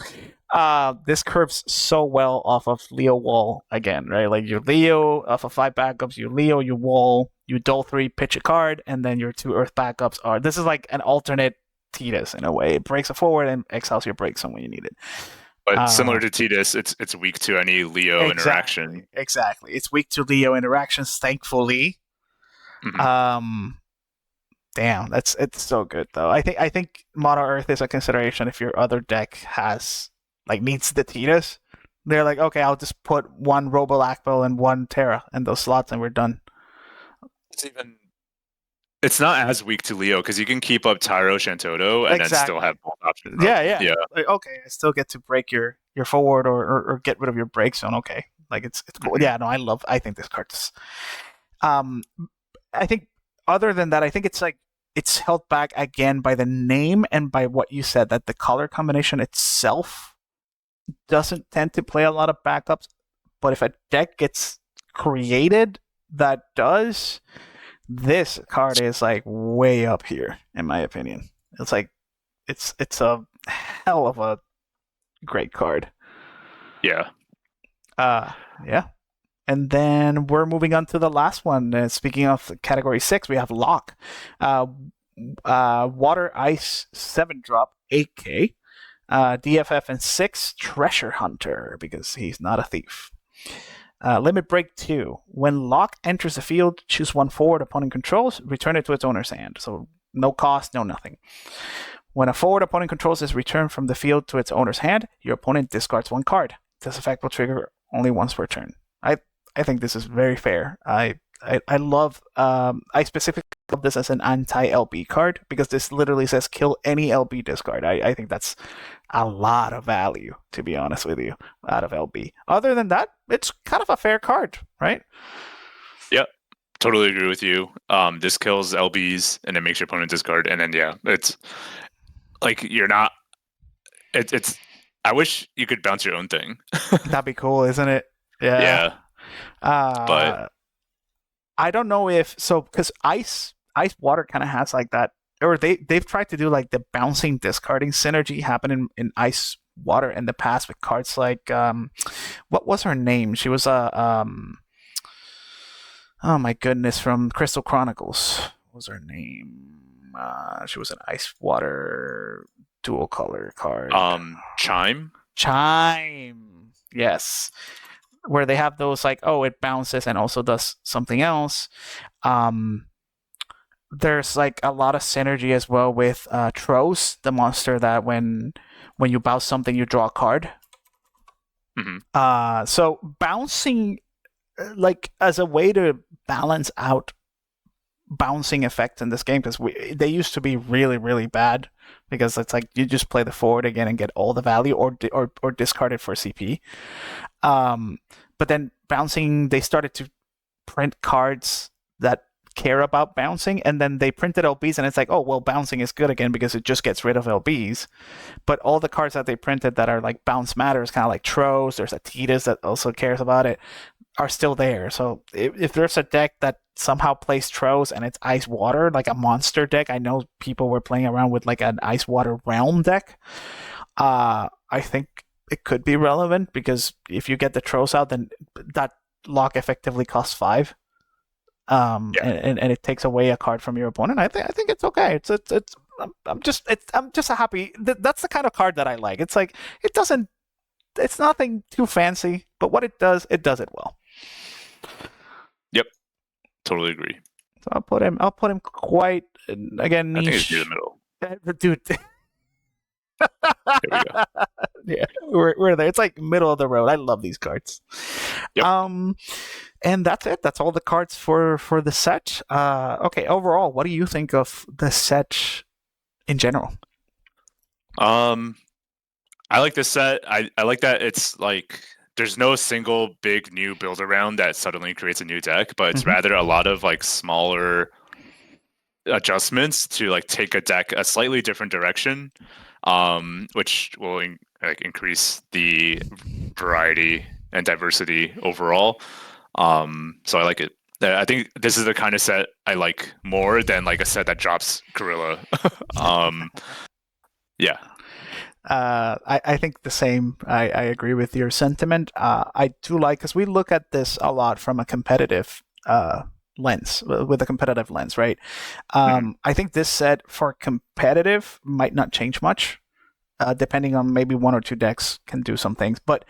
this curves so well off of Leo Wall again, right? Like your Leo off of 5 backups, you Leo, you Wall, you Dole 3, pitch a card, and then your 2 Earth backups are... This is like an alternate Tidus in a way. It breaks a forward and exiles your break zone when you need it. But similar to Tidus, it's weak to any Leo interaction. Exactly. It's weak to Leo interactions, thankfully. Damn, it's so good though. I think Mono Earth is a consideration if your other deck has needs the Tidus. They're like, okay, I'll just put 1 Robo-Lactobel and 1 Terra in those slots and we're done. It's not as weak to Leo because you can keep up Tyro Shantoto and then still have both options. Yeah. Like, okay, I still get to break your forward or get rid of your break zone. Okay, like it's cool. Yeah, no, I think this card's. I think other than that, I think it's like it's held back again by the name and by what you said, that the color combination itself doesn't tend to play a lot of backups. But if a deck gets created that does, this card is like way up here, in my opinion. It's like it's a hell of a great card. Yeah. Uh yeah. And then we're moving on to the last one. Speaking of category 6, we have Lock. Uh, Water Ice 7 drop 8K. DFF and 6 Treasure Hunter, because he's not a thief. Limit Break 2. When Lock enters the field, choose one forward opponent controls, return it to its owner's hand. So no cost, no nothing. When a forward opponent controls is returned from the field to its owner's hand, your opponent discards one card. This effect will trigger only once per turn. I think this is very fair. I love. I specifically love this as an anti-LB card because this literally says kill any LB discard. I think that's a lot of value, to be honest with you, out of LB. Other than that, it's kind of a fair card, right? Yep. Totally agree with you. This kills LBs and it makes your opponent discard, and then it's like you're not. It's. I wish you could bounce your own thing. That'd be cool, isn't it? Yeah. Yeah. But I don't know if so, because ice water kind of has like that, or they've tried to do like the bouncing discarding synergy happen in ice water in the past with cards like what was her name? She was oh my goodness, from Crystal Chronicles. What was her name? She was an ice water dual color card. Chime. Yes, where they have those like, oh, it bounces and also does something else. There's like a lot of synergy as well with Tros, the monster that when you bounce something, you draw a card. Mm-hmm. So bouncing, like as a way to balance out bouncing effects in this game, because they used to be really, really bad, because it's like you just play the forward again and get all the value, or discard it for CP. But then bouncing, they started to print cards that care about bouncing, and then they printed LBs, and it's like, oh well, bouncing is good again because it just gets rid of LBs. But all the cards that they printed that are like bounce matters, kind of like Tros, there's a Titus that also cares about it, are still there. So if there's a deck that somehow plays Tros and it's ice water, like a monster deck, I know people were playing around with like an ice water realm deck. I think it could be relevant, because if you get the Tros out, then that lock effectively costs 5. And it takes away a card from your opponent. I think it's okay. I'm just a happy. That's the kind of card that I like. It's like it's nothing too fancy, but what it does it well. Yep, totally agree. So I'll put him quite, again, niche. I think it's near the middle. Dude. There we go. Yeah, we're there. It's like middle of the road. I love these cards. Yep. And that's it. That's all the cards for the set. Okay, overall, what do you think of the set in general? I like this set. I like that it's like there's no single big new build around that suddenly creates a new deck, but it's rather a lot of like smaller adjustments to like take a deck a slightly different direction, which will increase the variety and diversity overall. So I like it. I think this is the kind of set I like more than like a set that drops Gorilla. Yeah. I think the same. I agree with your sentiment. I do like, because we look at this a lot from a competitive lens, with a competitive lens, right? I think this set for competitive might not change much, depending on maybe one or two decks can do some things, but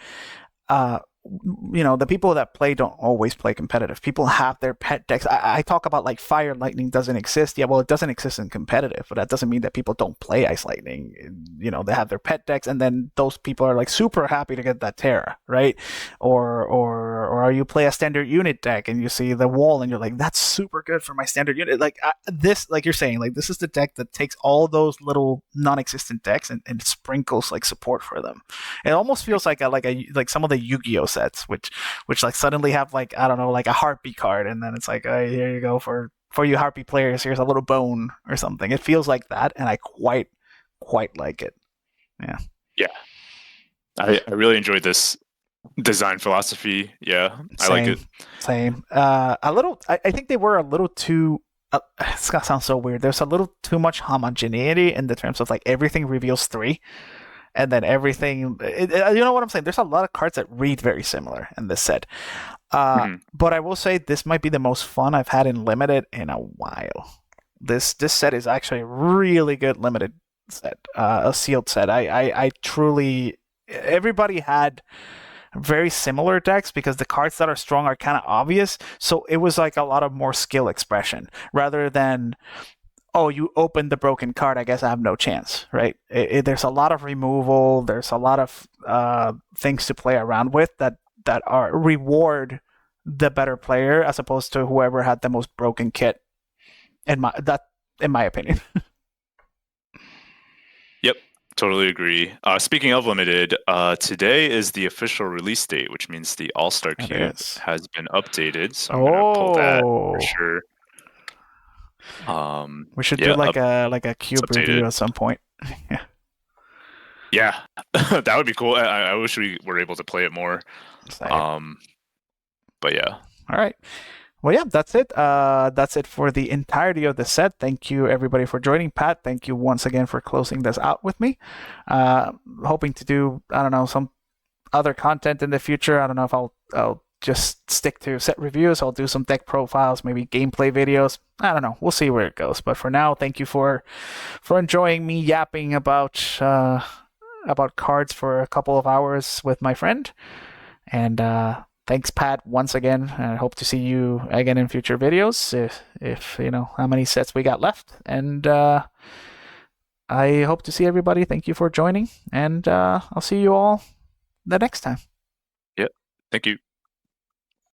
the people that play don't always play competitive. People have their pet decks. I talk about like Fire Lightning doesn't exist. Yeah, well, it doesn't exist in competitive, but that doesn't mean that people don't play Ice Lightning. They have their pet decks, and then those people are like super happy to get that Terra, right? Or you play a standard unit deck and you see the wall and you're like, that's super good for my standard unit. Like this, like you're saying, like this is the deck that takes all those little non-existent decks and sprinkles like support for them. It almost feels like some of the Yu-Gi-Oh sets, which like suddenly have like, I don't know, like a heartbeat card, and then it's like, here you go for for you harpy players, here's a little bone or something. It feels like that, and I quite like it. Yeah. Yeah, I really enjoyed this design philosophy. Yeah, I like Same, it. same. A little. I think they were a little too. It's gonna sound so weird. There's a little too much homogeneity in the terms of like everything reveals three, and then everything. You know what I'm saying? There's a lot of cards that read very similar in this set. Mhm. But I will say this might be the most fun I've had in limited in a while. This set is actually a really good limited set, a sealed set. I truly. Everybody had very similar decks because the cards that are strong are kind of obvious. So it was like a lot of more skill expression rather than, oh, you opened the broken card. I guess I have no chance, right? There's a lot of removal. There's a lot of things to play around with that are reward the better player as opposed to whoever had the most broken kit. In my opinion. Yep, totally agree. Speaking of limited, today is the official release date, which means the All Star It Cube is. has been updated. So I'm gonna pull that for Oh, sure. we should do Yeah, like a it's cube updated. review at some point. Yeah. Yeah, that would be cool. I wish we were able to play it more. Same. Um, but yeah, All right. Well, yeah, that's it. That's it for the entirety of the set. Thank you, everybody, for joining. Pat, thank you once again for closing this out with me. Hoping to do, I don't know, some other content in the future. I don't know if I'll just stick to set reviews. I'll do some deck profiles, maybe gameplay videos. I don't know. We'll see where it goes. But for now, thank you for enjoying me yapping about cards for a couple of hours with my friend. And thanks, Pat, once again. I hope to see you again in future videos if you know how many sets we got left. And I hope to see everybody. Thank you for joining, and I'll see you all the next time. yeah. Thank you.